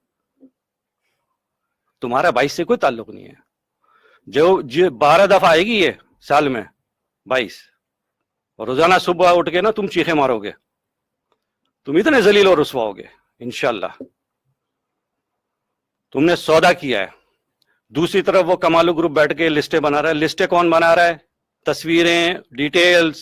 تمہارا 22 سے کوئی تعلق نہیں ہے. جو 12 دفعہ آئے گی یہ سال میں 22, اور روزانہ صبح اٹھ کے نا تم چیخے مارو گے, تم اتنے ذلیل اور رسوا ہوگے انشاءاللہ. تم نے سودا کیا ہے. دوسری طرف وہ کمالو گروپ بیٹھ کے لسٹیں بنا رہا ہے. لسٹیں کون بنا رہا ہے؟ تصویریں, ڈیٹیلز,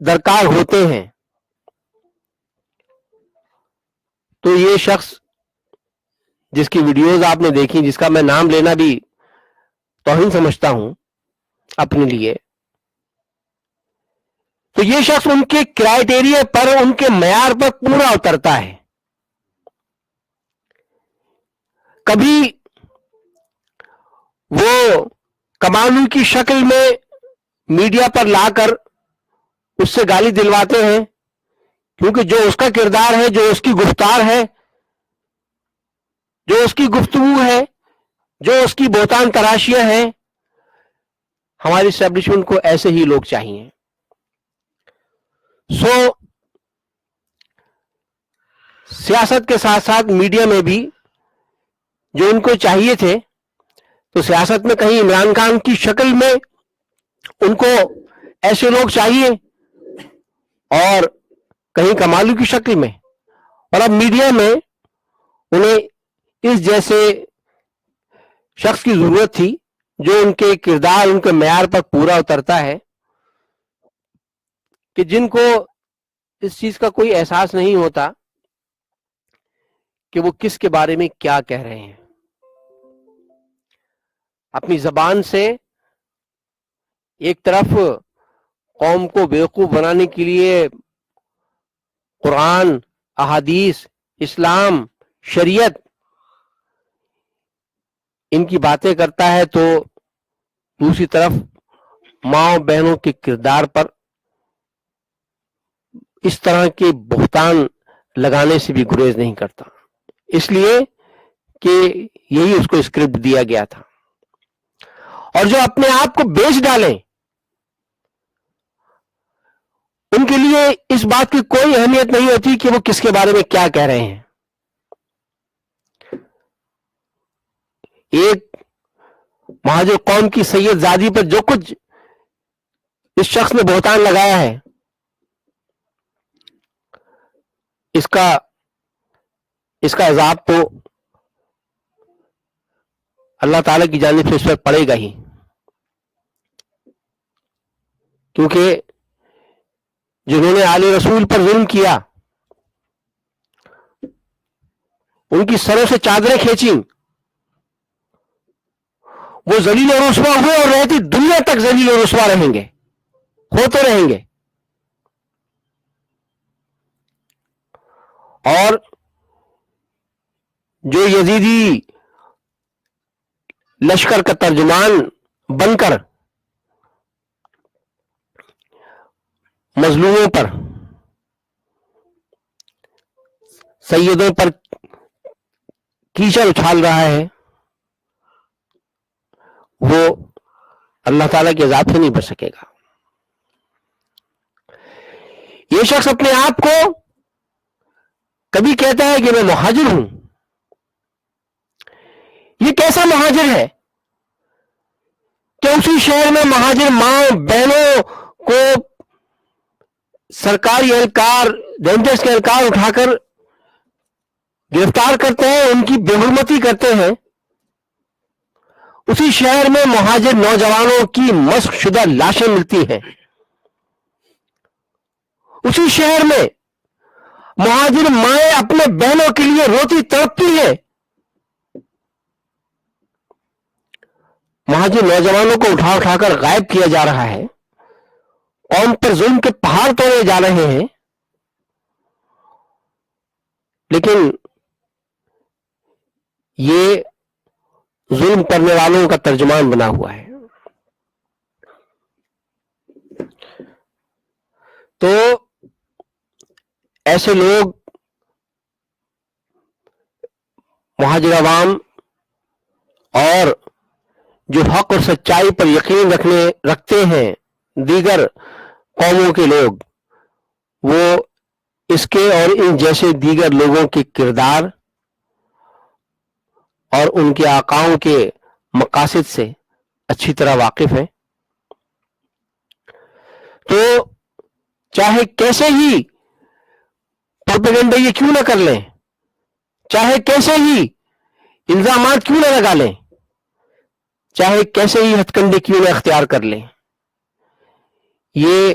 درکار ہوتے ہیں تو یہ شخص جس کی ویڈیوز آپ نے دیکھی، جس کا میں نام لینا بھی توہین سمجھتا ہوں اپنے لیے، تو یہ شخص ان کے کرائیٹیریا پر، ان کے معیار پر پورا اترتا ہے. کبھی وہ کمانو کی شکل میں میڈیا پر لا کر اس سے گالی دلواتے ہیں، کیونکہ جو اس کا کردار ہے، جو اس کی گفتار ہے، جو اس کی گفتگو ہے، جو اس کی بہتان تراشیاں ہیں، ہماری اسٹیبلشمنٹ کو ایسے ہی لوگ چاہیے. سیاست کے ساتھ ساتھ میڈیا میں بھی جو ان کو چاہیے تھے، تو سیاست میں کہیں عمران خان کی شکل میں ان کو ایسے لوگ چاہیے اور کہیں کمالو کی شکل میں، اور اب میڈیا میں انہیں اس جیسے شخص کی ضرورت تھی جو ان کے کردار، ان کے معیار پر پورا اترتا ہے، کہ جن کو اس چیز کا کوئی احساس نہیں ہوتا کہ وہ کس کے بارے میں کیا کہہ رہے ہیں. اپنی زبان سے ایک طرف قوم کو بیوقوف بنانے کے لیے قرآن، احادیث، اسلام، شریعت ان کی باتیں کرتا ہے، تو دوسری طرف ماں بہنوں کے کردار پر اس طرح کے بہتان لگانے سے بھی گریز نہیں کرتا، اس لیے کہ یہی اس کو اسکرپٹ دیا گیا تھا. اور جو اپنے آپ کو بیچ ڈالیں، ان کے لیے اس بات کی کوئی اہمیت نہیں ہوتی کہ وہ کس کے بارے میں کیا کہہ رہے ہیں. ایک مہاجر قوم کی سید زادی پر جو کچھ اس شخص نے بہتان لگایا ہے، اس کا عذاب تو اللہ تعالی کی جانب سے اس پر پڑے گا ہی، کیونکہ جنہوں نے آل رسول پر ظلم کیا، ان کی سروں سے چادریں کھینچیں، وہ ذلیل و رسوا ہوئے اور رہتی دنیا تک ذلیل و رسوا رہیں گے، ہوتے رہیں گے. اور جو یزیدی لشکر کا ترجمان بن کر مظلوموں پر، سیدوں پر کیچڑ اچھال رہا ہے، وہ اللہ تعالیٰ کے عذاب سے نہیں بچ سکے گا. یہ شخص اپنے آپ کو کبھی کہتا ہے کہ میں مہاجر ہوں. یہ کیسا مہاجر ہے کہ اسی شہر میں مہاجر ماں بہنوں کو سرکاری اہلکار، رینجرز کے اہلکار اٹھا کر گرفتار کرتے ہیں، ان کی بے حرمتی کرتے ہیں. اسی شہر میں مہاجر نوجوانوں کی مسخ شدہ لاشیں ملتی ہیں. اسی شہر میں مہاجر مائیں اپنے بہنوں کے لیے روتی تڑپتی ہیں. مہاجر نوجوانوں کو اٹھا اٹھا کر غائب کیا جا رہا ہے، قوم پر ظلم کے پہاڑ توڑے جا رہے ہیں، لیکن یہ ظلم کرنے والوں کا ترجمان بنا ہوا ہے. تو ایسے لوگ مہاجر عوام اور جو حق اور سچائی پر یقین رکھتے ہیں دیگر قوموں کے لوگ، وہ اس کے اور ان جیسے دیگر لوگوں کے کردار اور ان کے آقاؤں کے مقاصد سے اچھی طرح واقف ہیں. تو چاہے کیسے ہی پروپیگنڈا یہ کیوں نہ کر لیں، چاہے کیسے ہی الزامات کیوں نہ لگا لیں، چاہے کیسے ہی ہتھ کنڈے کیوں نہ اختیار کر لیں، یہ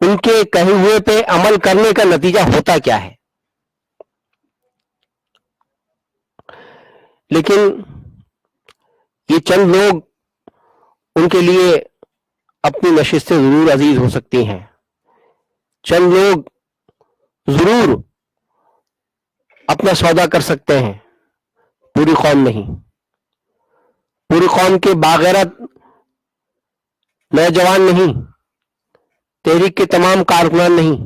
ان کے کہے ہوئے پہ عمل کرنے کا نتیجہ ہوتا کیا ہے. لیکن یہ چند لوگ ان کے لیے اپنی نشستیں ضرور عزیز ہو سکتی ہیں. چند لوگ ضرور اپنا سودا کر سکتے ہیں، پوری قوم نہیں. پوری قوم کے باغیرت نوجوان نہیں، تحریک کے تمام کارکنان نہیں،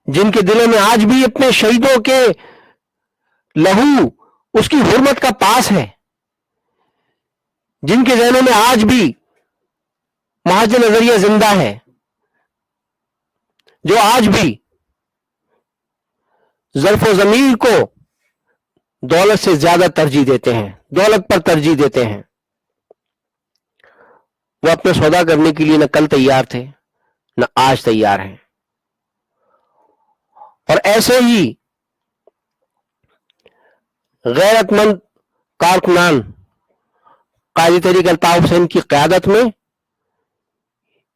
جن کے دلوں میں آج بھی اپنے شہیدوں کے لہو اس کی حرمت کا پاس ہے، جن کے ذہنوں میں آج بھی محض نظریہ زندہ ہے، جو آج بھی ظرف و ضمیر کو دولت سے زیادہ ترجیح دیتے ہیں، دولت پر ترجیح دیتے ہیں. وہ اپنا سودا کرنے کے لیے نہ کل تیار تھے نہ آج تیار ہیں. اور ایسے ہی غیرت مند کارکنان قائد تحریک الطاف حسین کی قیادت میں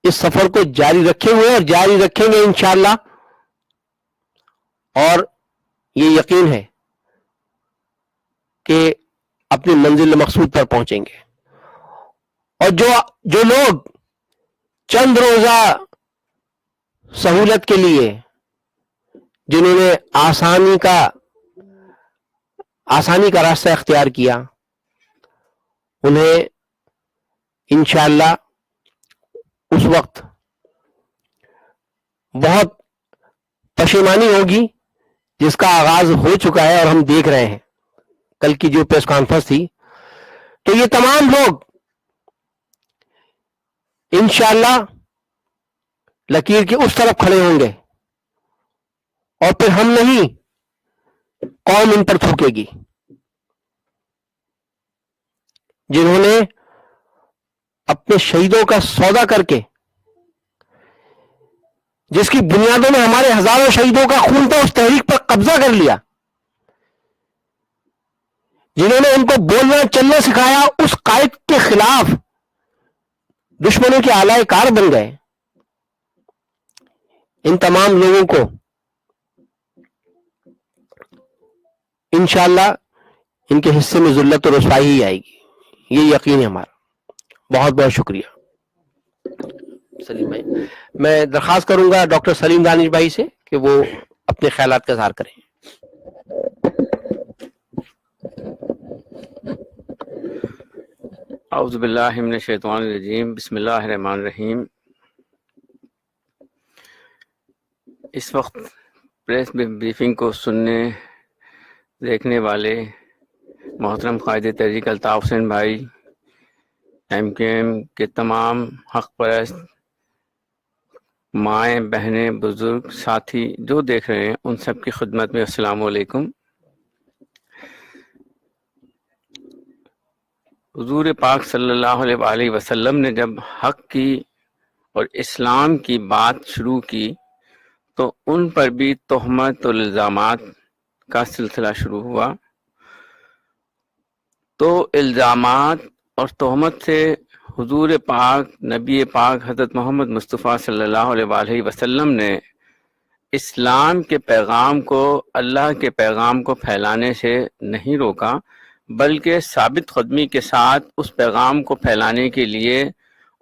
اس سفر کو جاری رکھے ہوئے اور جاری رکھیں گے انشاءاللہ. اور یہ یقین ہے کہ اپنی منزل مقصود پر پہنچیں گے. اور جو لوگ چند روزہ سہولت کے لیے جنہوں نے آسانی کا راستہ اختیار کیا، انہیں انشاءاللہ اس وقت بہت پشیمانی ہوگی جس کا آغاز ہو چکا ہے اور ہم دیکھ رہے ہیں. کل کی جو پریس کانفرنس تھی تو یہ تمام لوگ انشاءاللہ لکیر کے اس طرف کھڑے ہوں گے اور پھر ہم نہیں، قوم ان پر تھوکے گی. جنہوں نے اپنے شہیدوں کا سودا کر کے، جس کی بنیادوں میں ہمارے ہزاروں شہیدوں کا خون تھا، اس تحریک پر قبضہ کر لیا، جنہوں نے ان کو بولنا چلنا سکھایا، اس قائد کے خلاف دشمنوں کے آلائے کار بن گئے. ان تمام لوگوں کو انشاءاللہ ان کے حصے میں ذلت اور رسوائی ہی آئے گی، یہ یقین ہے ہمارا. بہت بہت شکریہ. سلیم بھائی، میں درخواست کروں گا ڈاکٹر سلیم دانش بھائی سے کہ وہ اپنے خیالات کا اظہار کریں. اعوذ باللہ من الشیطان الرجیم، بسم اللہ الرحمن الرحیم. اس وقت پریس بریفنگ کو سننے دیکھنے والے محترم قائد تحریک الطاف حسین بھائی، ایم کیو ایم کے تمام حق پرست مائیں بہنیں بزرگ ساتھی جو دیکھ رہے ہیں، ان سب کی خدمت میں السلام علیکم. حضور پاک صلی اللہ علیہ وآلہ وسلم نے جب حق کی اور اسلام کی بات شروع کی تو ان پر بھی تہمت اور الزامات کا سلسلہ شروع ہوا. تو الزامات اور تہمت سے حضور پاک نبی پاک حضرت محمد مصطفیٰ صلی اللہ علیہ وآلہ وسلم نے اسلام کے پیغام کو، اللہ کے پیغام کو پھیلانے سے نہیں روکا، بلکہ ثابت قدمی کے ساتھ اس پیغام کو پھیلانے کے لیے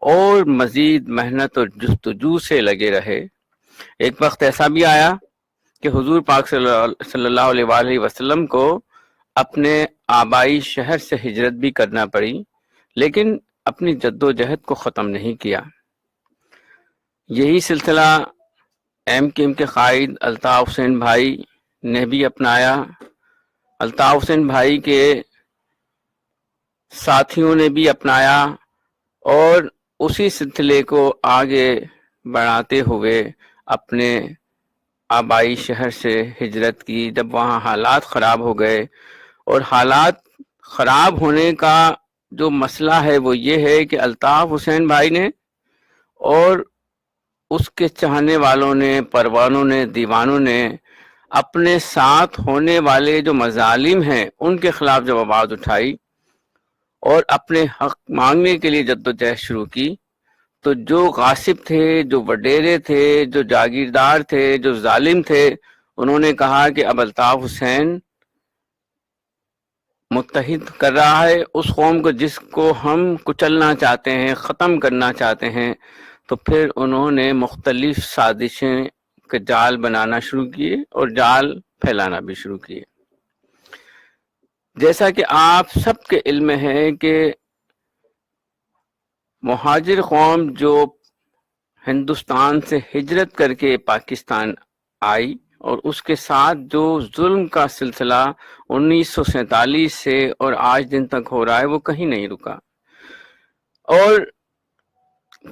اور مزید محنت اور جستجو سے لگے رہے. ایک وقت ایسا بھی آیا کہ حضور پاک صلی اللہ علیہ وآلہ وسلم کو اپنے آبائی شہر سے ہجرت بھی کرنا پڑی، لیکن اپنی جد و جہد کو ختم نہیں کیا. یہی سلسلہ ایم کیو ایم کے قائد الطاف حسین بھائی نے بھی اپنایا. الطاف حسین بھائی کے ساتھیوں نے بھی اپنایا اور اسی سلسلے کو آگے بڑھاتے ہوئے اپنے آبائی شہر سے ہجرت کی. جب وہاں حالات خراب ہو گئے، اور حالات خراب ہونے کا جو مسئلہ ہے وہ یہ ہے کہ الطاف حسین بھائی نے اور اس کے چاہنے والوں نے، پروانوں نے، دیوانوں نے اپنے ساتھ ہونے والے جو مظالم ہیں ان کے خلاف جب آواز اٹھائی، اور اپنے حق مانگنے کے لیے جدوجہد شروع کی، تو جو غاصب تھے، جو وڈیرے تھے، جو جاگیردار تھے، جو ظالم تھے، انہوں نے کہا کہ اب الطاف حسین متحد کر رہا ہے اس قوم کو جس کو ہم کچلنا چاہتے ہیں، ختم کرنا چاہتے ہیں. تو پھر انہوں نے مختلف سازشیں کے جال بنانا شروع کیے اور جال پھیلانا بھی شروع کیے. جیسا کہ آپ سب کے علم میں ہے کہ مہاجر قوم جو ہندوستان سے ہجرت کر کے پاکستان آئی، اور اس کے ساتھ جو ظلم کا سلسلہ 1947 سے اور آج دن تک ہو رہا ہے وہ کہیں نہیں رکا، اور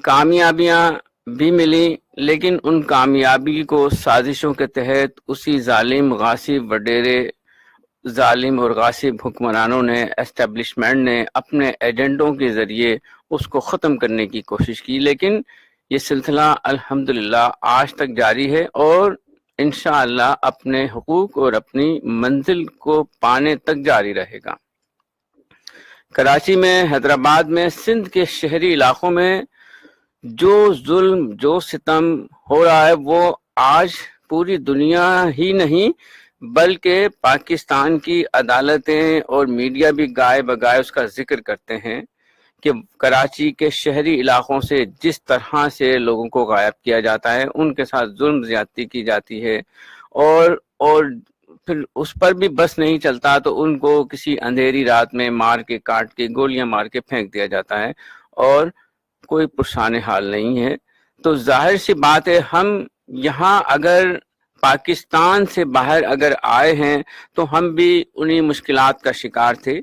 کامیابیاں بھی ملی، لیکن ان کامیابی کو سازشوں کے تحت اسی ظالم غاصب وڈیرے ظالم اور غاصب حکمرانوں نے، اسٹیبلشمنٹ نے اپنے ایجنڈوں کے ذریعے اس کو ختم کرنے کی کوشش کی. لیکن یہ سلسلہ الحمدللہ آج تک جاری ہے اور انشاءاللہ اپنے حقوق اور اپنی منزل کو پانے تک جاری رہے گا. کراچی میں، حیدرآباد میں، سندھ کے شہری علاقوں میں جو ظلم، جو ستم ہو رہا ہے وہ آج پوری دنیا ہی نہیں بلکہ پاکستان کی عدالتیں اور میڈیا بھی گائے بگائے اس کا ذکر کرتے ہیں کہ کراچی کے شہری علاقوں سے جس طرح سے لوگوں کو غائب کیا جاتا ہے، ان کے ساتھ ظلم زیادتی کی جاتی ہے، اور پھر اس پر بھی بس نہیں چلتا تو ان کو کسی اندھیری رات میں مار کے، کاٹ کے، گولیاں مار کے پھینک دیا جاتا ہے اور کوئی پرسان حال نہیں ہے. تو ظاہر سی بات ہے ہم یہاں اگر پاکستان سے باہر اگر آئے ہیں تو ہم بھی انہی مشکلات کا شکار تھے.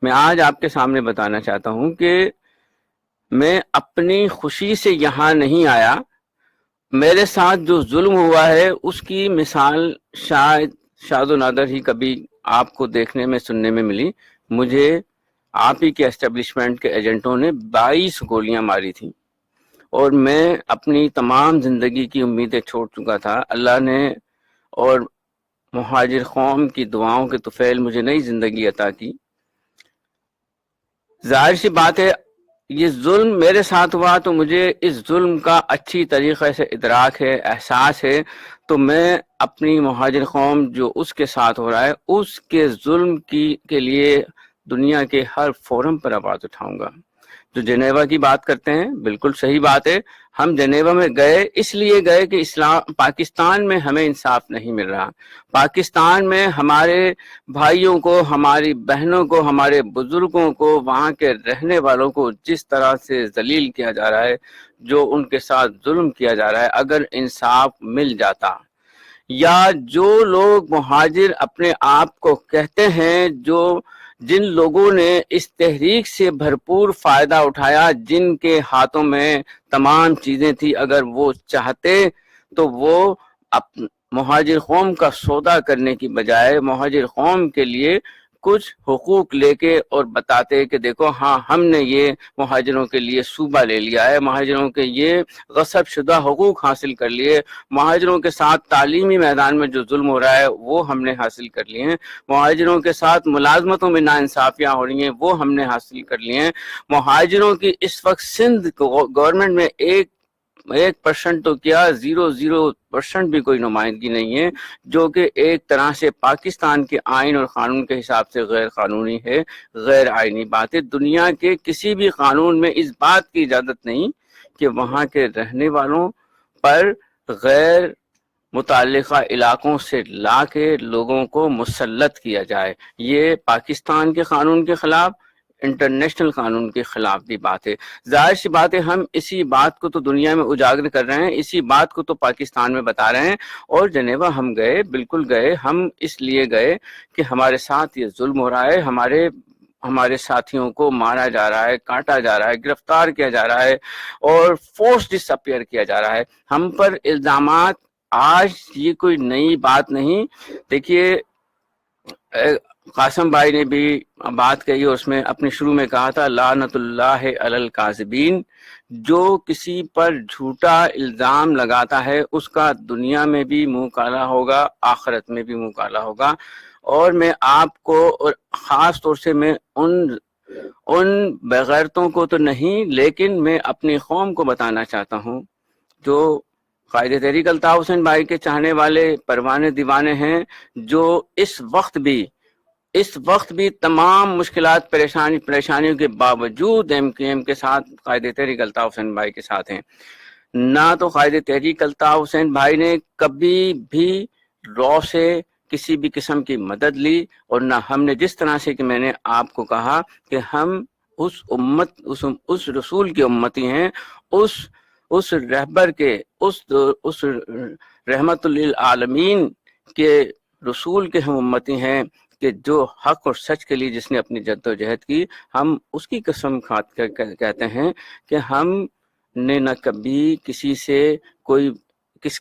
میں آج آپ کے سامنے بتانا چاہتا ہوں کہ میں اپنی خوشی سے یہاں نہیں آیا. میرے ساتھ جو ظلم ہوا ہے اس کی مثال شاید و نادر ہی کبھی آپ کو دیکھنے میں، سننے میں ملی. مجھے آپ ہی کے اسٹیبلشمنٹ کے ایجنٹوں نے 22 گولیاں ماری تھیں اور میں اپنی تمام زندگی کی امیدیں چھوڑ چکا تھا. اللہ نے اور مہاجر قوم کی دعاؤں کے طفیل مجھے نئی زندگی عطا کی. ظاہر سی بات ہے یہ ظلم میرے ساتھ ہوا تو مجھے اس ظلم کا اچھی طریقے سے ادراک ہے، احساس ہے. تو میں اپنی مہاجر قوم جو اس کے ساتھ ہو رہا ہے اس کے ظلم کے لیے دنیا کے ہر فورم پر آواز اٹھاؤں گا. جو جنیوا کی بات کرتے ہیں بالکل صحیح بات ہے. ہم جنیوا میں گئے اس لیے گئے کہ پاکستان میں ہمیں انصاف نہیں مل رہا. پاکستان میں ہمارے بھائیوں کو، ہماری بہنوں کو، ہمارے بزرگوں کو، وہاں کے رہنے والوں کو جس طرح سے ذلیل کیا جا رہا ہے، جو ان کے ساتھ ظلم کیا جا رہا ہے، اگر انصاف مل جاتا، یا جو لوگ مہاجر اپنے آپ کو کہتے ہیں، جن لوگوں نے اس تحریک سے بھرپور فائدہ اٹھایا، جن کے ہاتھوں میں تمام چیزیں تھی، اگر وہ چاہتے تو وہ مہاجر قوم کا سودا کرنے کی بجائے مہاجر قوم کے لیے کچھ حقوق لے کے اور بتاتے کہ دیکھو ہاں ہم نے یہ مہاجروں کے لیے صوبہ لے لیا ہے، مہاجروں کے یہ غصب شدہ حقوق حاصل کر لیے، مہاجروں کے ساتھ تعلیمی میدان میں جو ظلم ہو رہا ہے وہ ہم نے حاصل کر لیے ہیں، مہاجروں کے ساتھ ملازمتوں میں ناانصافیاں ہو رہی ہیں وہ ہم نے حاصل کر لیے ہیں. مہاجروں کی اس وقت سندھ گورنمنٹ میں 1% تو کیا 0% بھی کوئی نمائندگی نہیں ہے، جو کہ ایک طرح سے پاکستان کے آئین اور قانون کے حساب سے غیر قانونی ہے، غیر آئینی بات ہے. دنیا کے کسی بھی قانون میں اس بات کی اجازت نہیں کہ وہاں کے رہنے والوں پر غیر متعلقہ علاقوں سے لا کے لوگوں کو مسلط کیا جائے. یہ پاکستان کے قانون کے خلاف، انٹرنیشنل قانون کے خلاف بھی بات ہے. ظاہر سی بات ہے ہم اسی بات کو تو دنیا میں اجاگر کر رہے ہیں، اسی بات کو تو پاکستان میں بتا رہے ہیں. اور جنیوا ہم گئے، بالکل گئے، ہم اس لیے گئے کہ ہمارے ساتھ یہ ظلم ہو رہا ہے، ہمارے ساتھیوں کو مارا جا رہا ہے، کاٹا جا رہا ہے، گرفتار کیا جا رہا ہے اور فورس ڈس اپیئر کیا جا رہا ہے. ہم پر الزامات آج یہ کوئی نئی بات نہیں. دیکھیے قاسم بھائی نے بھی بات کہی اور اس میں اپنے شروع میں کہا تھا لعنت اللہ علی الکاذبین. جو کسی پر جھوٹا الزام لگاتا ہے اس کا دنیا میں بھی منہ کالا ہوگا، آخرت میں بھی منہ کالا ہوگا. اور میں آپ کو، اور خاص طور سے میں ان ان بغیرتوں کو تو نہیں، لیکن میں اپنی قوم کو بتانا چاہتا ہوں جو قائد تحریک الطاف حسین بھائی کے چاہنے والے پروانے دیوانے ہیں، جو اس وقت بھی تمام مشکلات پریشانیوں کے باوجود ایم کیو ایم کے ساتھ، قائد تحریک الطاف حسین بھائی کے ساتھ ہیں۔ نہ تو قائد تحریک الطاف حسین بھائی نے کبھی بھی رو سے کسی بھی قسم کی مدد لی، اور نہ ہم نے، جس طرح سے کہ میں نے آپ کو کہا کہ ہم اس رسول کی امتی ہیں، اس رہبر کے، اس رحمت للعالمین کے رسول کے ہم امتی ہیں، کہ جو حق اور سچ کے لیے جس نے اپنی جد و جہد کی، ہم اس کی قسم کہتے ہیں کہ ہم نے نہ کبھی کسی سے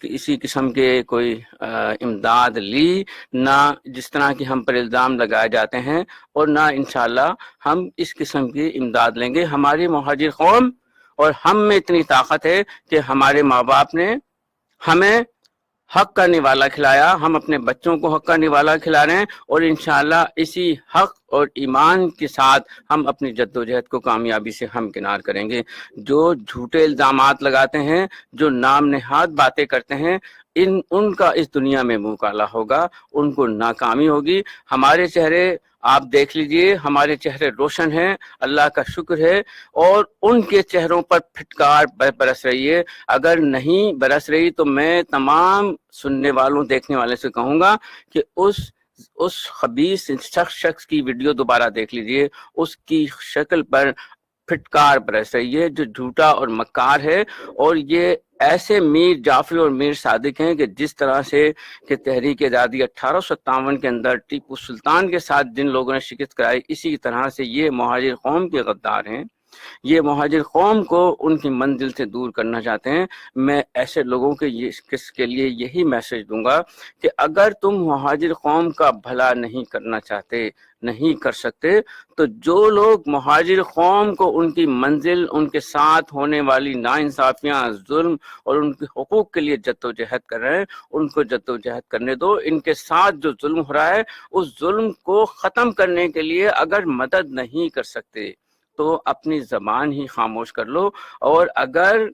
کسی قسم کے کوئی امداد لی، نہ جس طرح کی ہم پر الزام لگائے جاتے ہیں، اور نہ انشاءاللہ ہم اس قسم کی امداد لیں گے۔ ہماری مہاجر قوم اور ہم میں اتنی طاقت ہے کہ ہمارے ماں باپ نے ہمیں حق کا نوالا کھلایا، ہم اپنے بچوں کو حق کا نوالا کھلا رہے ہیں، اور انشاءاللہ اسی حق اور ایمان کے ساتھ ہم اپنی جد و جہد کو کامیابی سے ہمکنار کریں گے۔ جو جھوٹے الزامات لگاتے ہیں، جو نام نہاد باتیں کرتے ہیں، ان کا اس دنیا میں منہ کالا ہوگا، ان کو ناکامی ہوگی۔ ہمارے چہرے آپ دیکھ لیجئے، ہمارے چہرے روشن ہیں، اللہ کا شکر ہے، اور ان کے چہروں پر پھٹکار برس رہی ہے۔ اگر نہیں برس رہی تو میں تمام سننے والوں، دیکھنے والے سے کہوں گا کہ اس خبیث شخص کی ویڈیو دوبارہ دیکھ لیجئے، اس کی شکل پر پھٹکار برس رہی ہے، جو جھوٹا اور مکار ہے۔ اور یہ ایسے میر جعفری اور میر صادق ہیں کہ جس طرح سے کہ تحریک آزادی 1857 کے اندر ٹیپو سلطان کے ساتھ جن لوگوں نے شکست کرائی، اسی طرح سے یہ مہاجر قوم کے غدار ہیں، یہ مہاجر قوم کو ان کی منزل سے دور کرنا چاہتے ہیں۔ میں ایسے لوگوں کے لیے یہی میسج دوں گا کہ اگر تم مہاجر قوم کا بھلا نہیں کرنا چاہتے، نہیں کر سکتے، تو جو لوگ مہاجر قوم کو ان کی منزل، ان کے ساتھ ہونے والی ناانصافیاں، ظلم اور ان کے حقوق کے لیے جد و جہد کر رہے ہیں، ان کو جد و جہد کرنے دو۔ ان کے ساتھ جو ظلم ہو رہا ہے، اس ظلم کو ختم کرنے کے لیے اگر مدد نہیں کر سکتے تو اپنی زبان ہی خاموش کر لو۔ اور اگر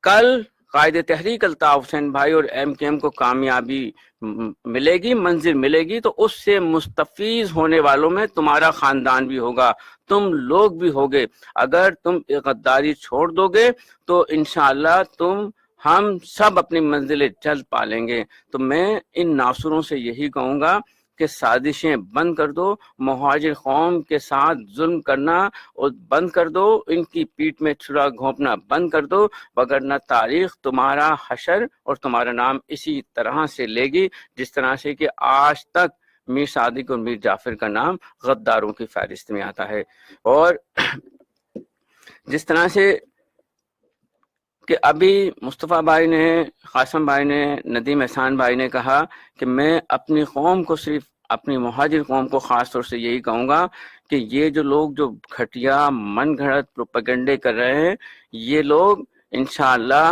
کل قائد تحریک الطاف حسین بھائی اور ایم کیو ایم کو کامیابی ملے گی، منزل ملے گی، تو اس سے مستفیض ہونے والوں میں تمہارا خاندان بھی ہوگا، تم لوگ بھی ہوگے۔ اگر تم غداری چھوڑ دو گے تو انشاءاللہ ہم سب اپنی منزلیں جلد پالیں گے۔ تو میں ان ناصروں سے یہی کہوں گا کہ سازشیں بند کر دو، مہاجر قوم کے ساتھ ظلم کرنا اور بند کر دو، ان کی پیٹھ میں چھرا گھونپنا بند کر دو، وگرنہ تاریخ تمہارا حشر اور تمہارا نام اسی طرح سے لے گی جس طرح سے کہ آج تک میر صادق اور میر جعفر کا نام غداروں کی فہرست میں آتا ہے۔ اور جس طرح سے کہ ابھی مصطفیٰ بھائی نے، قاسم بھائی نے، ندیم احسان بھائی نے کہا کہ میں اپنی قوم کو، صرف اپنی مہاجر قوم کو خاص طور سے یہی کہوں گا کہ یہ جو لوگ جو گھٹیا من گھڑت پروپیگنڈے کر رہے ہیں، یہ لوگ انشاءاللہ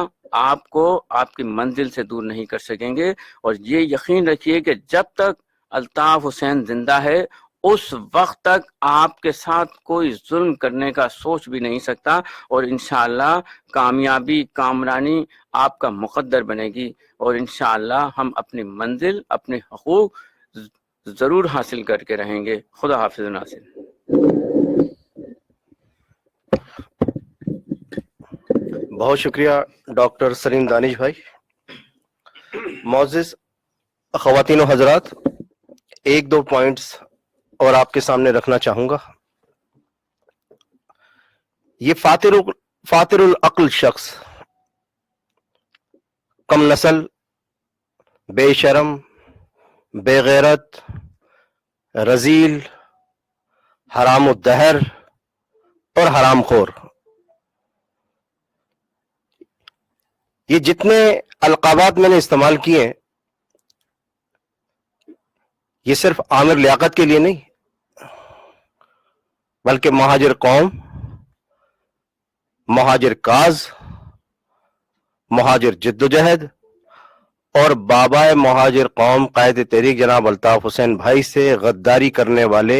آپ کو آپ کی منزل سے دور نہیں کر سکیں گے۔ اور یہ یقین رکھیے کہ جب تک الطاف حسین زندہ ہے، اس وقت تک آپ کے ساتھ کوئی ظلم کرنے کا سوچ بھی نہیں سکتا، اور انشاءاللہ کامیابی، کامرانی آپ کا مقدر بنے گی، اور انشاءاللہ ہم اپنی منزل، اپنے حقوق ضرور حاصل کر کے رہیں گے۔ خدا حافظ ناصر۔ بہت شکریہ ڈاکٹر سلیم دانش بھائی۔ معزز خواتین و حضرات، ایک دو پوائنٹس اور آپ کے سامنے رکھنا چاہوں گا۔ یہ فاتر العقل شخص، کم نسل، بے شرم، بے غیرت، رذیل، حرام الدہر اور حرام خور، یہ جتنے القابات میں نے استعمال کیے ہیں، یہ صرف عامر لیاقت کے لیے نہیں، بلکہ مہاجر قوم، مہاجر کاز، مہاجر جد و جہد اور بابا مہاجر قوم قائد تحریک جناب الطاف حسین بھائی سے غداری کرنے والے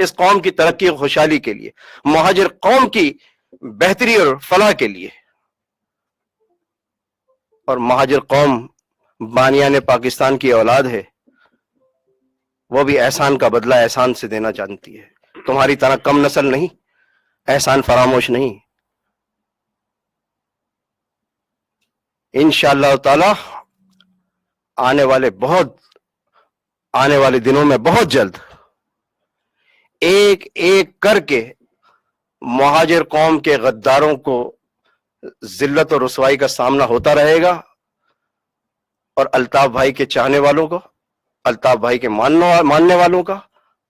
اس قوم کی ترقی اور خوشحالی کے لیے، مہاجر قوم کی بہتری اور فلاح کے لیے. اور مہاجر قوم بانیان پاکستان کی اولاد ہے، وہ بھی احسان کا بدلہ احسان سے دینا جانتی ہے. تمہاری طرح کم نسل نہیں، احسان فراموش نہیں. انشاءاللہ تعالی آنے والے دنوں میں بہت جلد ایک ایک کر کے مہاجر قوم کے غداروں کو ذلت اور رسوائی کا سامنا ہوتا رہے گا، اور الطاف بھائی کے چاہنے والوں کو، الطاف بھائی کے ماننے والوں کا،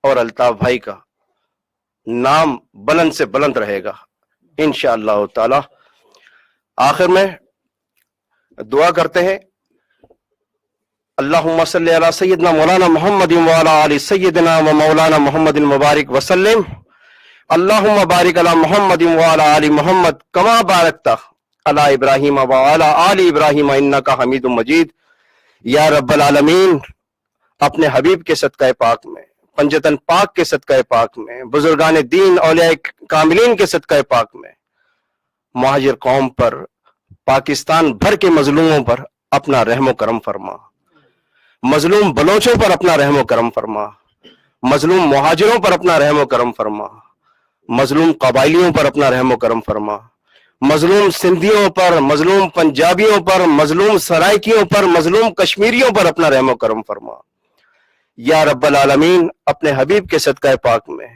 اور الطاف بھائی کا نام بلند سے بلند رہے گا انشاءاللہ تعالی. آخر میں دعا کرتے ہیں، اللہم صلی علی سیدنا مولانا محمد وعلی آل سیدنا و مولانا محمد مبارک وسلم. اللہم بارک علی محمد وعلی آل محمد کما بارکت علی ابراہیم وعلی آل ابراہیم انکا حمید مجید. یا رب العالمین، اپنے حبیب کے صدقہ پاک میں، پنجتن پاک کے صدقہ پاک میں، بزرگان دین اولیاء کاملین کے صدقہ پاک میں مہاجر قوم پر، پاکستان بھر کے مظلوموں پر اپنا رحم و کرم فرما. مظلوم بلوچوں پر اپنا رحم و کرم فرما، مظلوم مہاجروں پر اپنا رحم و کرم فرما، مظلوم قبائلیوں پر اپنا رحم و کرم فرما، مظلوم سندھیوں پر، مظلوم پنجابیوں پر، مظلوم سرائکیوں پر، مظلوم کشمیریوں پر اپنا رحم و کرم فرما. یا رب العالمین، اپنے حبیب کے صدقہ پاک میں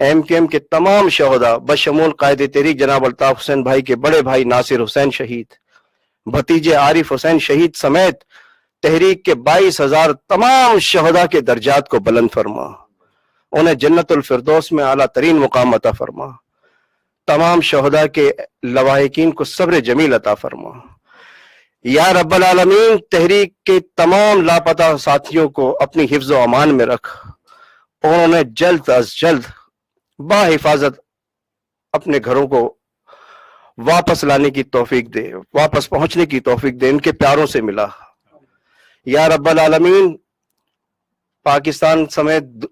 ایم کیو ایم کے تمام شہداء بشمول قائد تحریک جناب الطاف حسین بھائی کے بڑے بھائی ناصر حسین شہید، بھتیجے عارف حسین شہید سمیت تحریک کے 22,000 تمام شہداء کے درجات کو بلند فرما، انہیں جنت الفردوس میں اعلیٰ ترین مقام عطا فرما. تمام شہداء کے لواحقین کو صبر جمیل عطا فرما. یا رب العالمین، تحریک کے تمام لاپتہ ساتھیوں کو اپنی حفظ و امان میں رکھ، اور انہیں جلد از جلد باحفاظت اپنے گھروں کو واپس لانے کی توفیق دے، واپس پہنچنے کی توفیق دے، ان کے پیاروں سے ملا. یا رب العالمین، پاکستان سمیت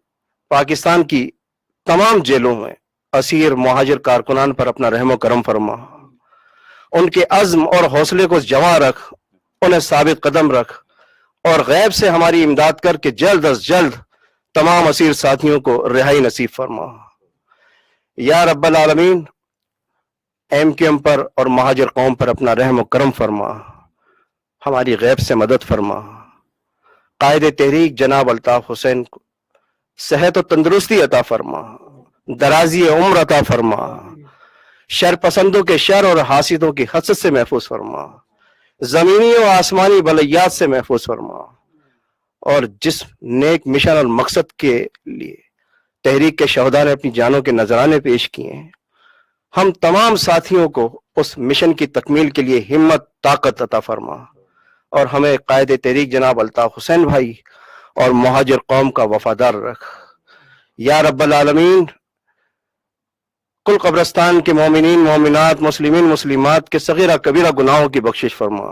پاکستان کی تمام جیلوں میں اسیر مہاجر کارکنان پر اپنا رحم و کرم فرما، ان کے عزم اور حوصلے کو جمع رکھ، انہیں ثابت قدم رکھ، اور غیب سے ہماری امداد کر کے جلد از جلد تمام اسیر ساتھیوں کو رہائی نصیب فرما. یا رب العالمین، ایم کیو ایم پر اور مہاجر قوم پر اپنا رحم و کرم فرما، ہماری غیب سے مدد فرما. قائد تحریک جناب الطاف حسین کو صحت و تندرستی عطا فرما، درازی عمر عطا فرما، شر پسندوں کے شر اور حاسدوں کی حسد سے محفوظ فرما، زمینی و آسمانی بلیات سے محفوظ فرما، اور جس نیک مشن اور مقصد کے لیے تحریک کے شہداء نے اپنی جانوں کے نذرانے پیش کیے ہیں، ہم تمام ساتھیوں کو اس مشن کی تکمیل کے لیے ہمت طاقت عطا فرما، اور ہمیں قائد تحریک جناب الطاف حسین بھائی اور مہاجر قوم کا وفادار رکھ. یا رب العالمین، کل قبرستان کے مومنین مومنات مسلمین مسلمات کے صغیرہ کبیرہ گناہوں کی بخشش فرما.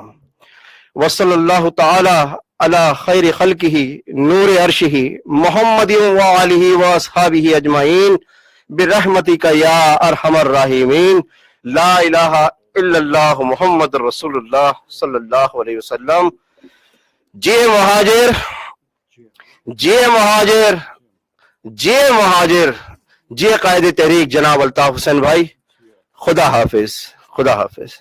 وصلی اللہ تعالی علی خیر خلقہ نور عرشہ محمد وآلہ واصحابہ اجمعین برحمتک یا ارحم الراحمین. لا الہ الا اللہ محمد رسول اللہ صلی اللہ علیہ وسلم. جے مہاجر، جے مہاجر، جے مہاجر، جے قائد تحریک جناب الطاف حسین بھائی. خدا حافظ، خدا حافظ.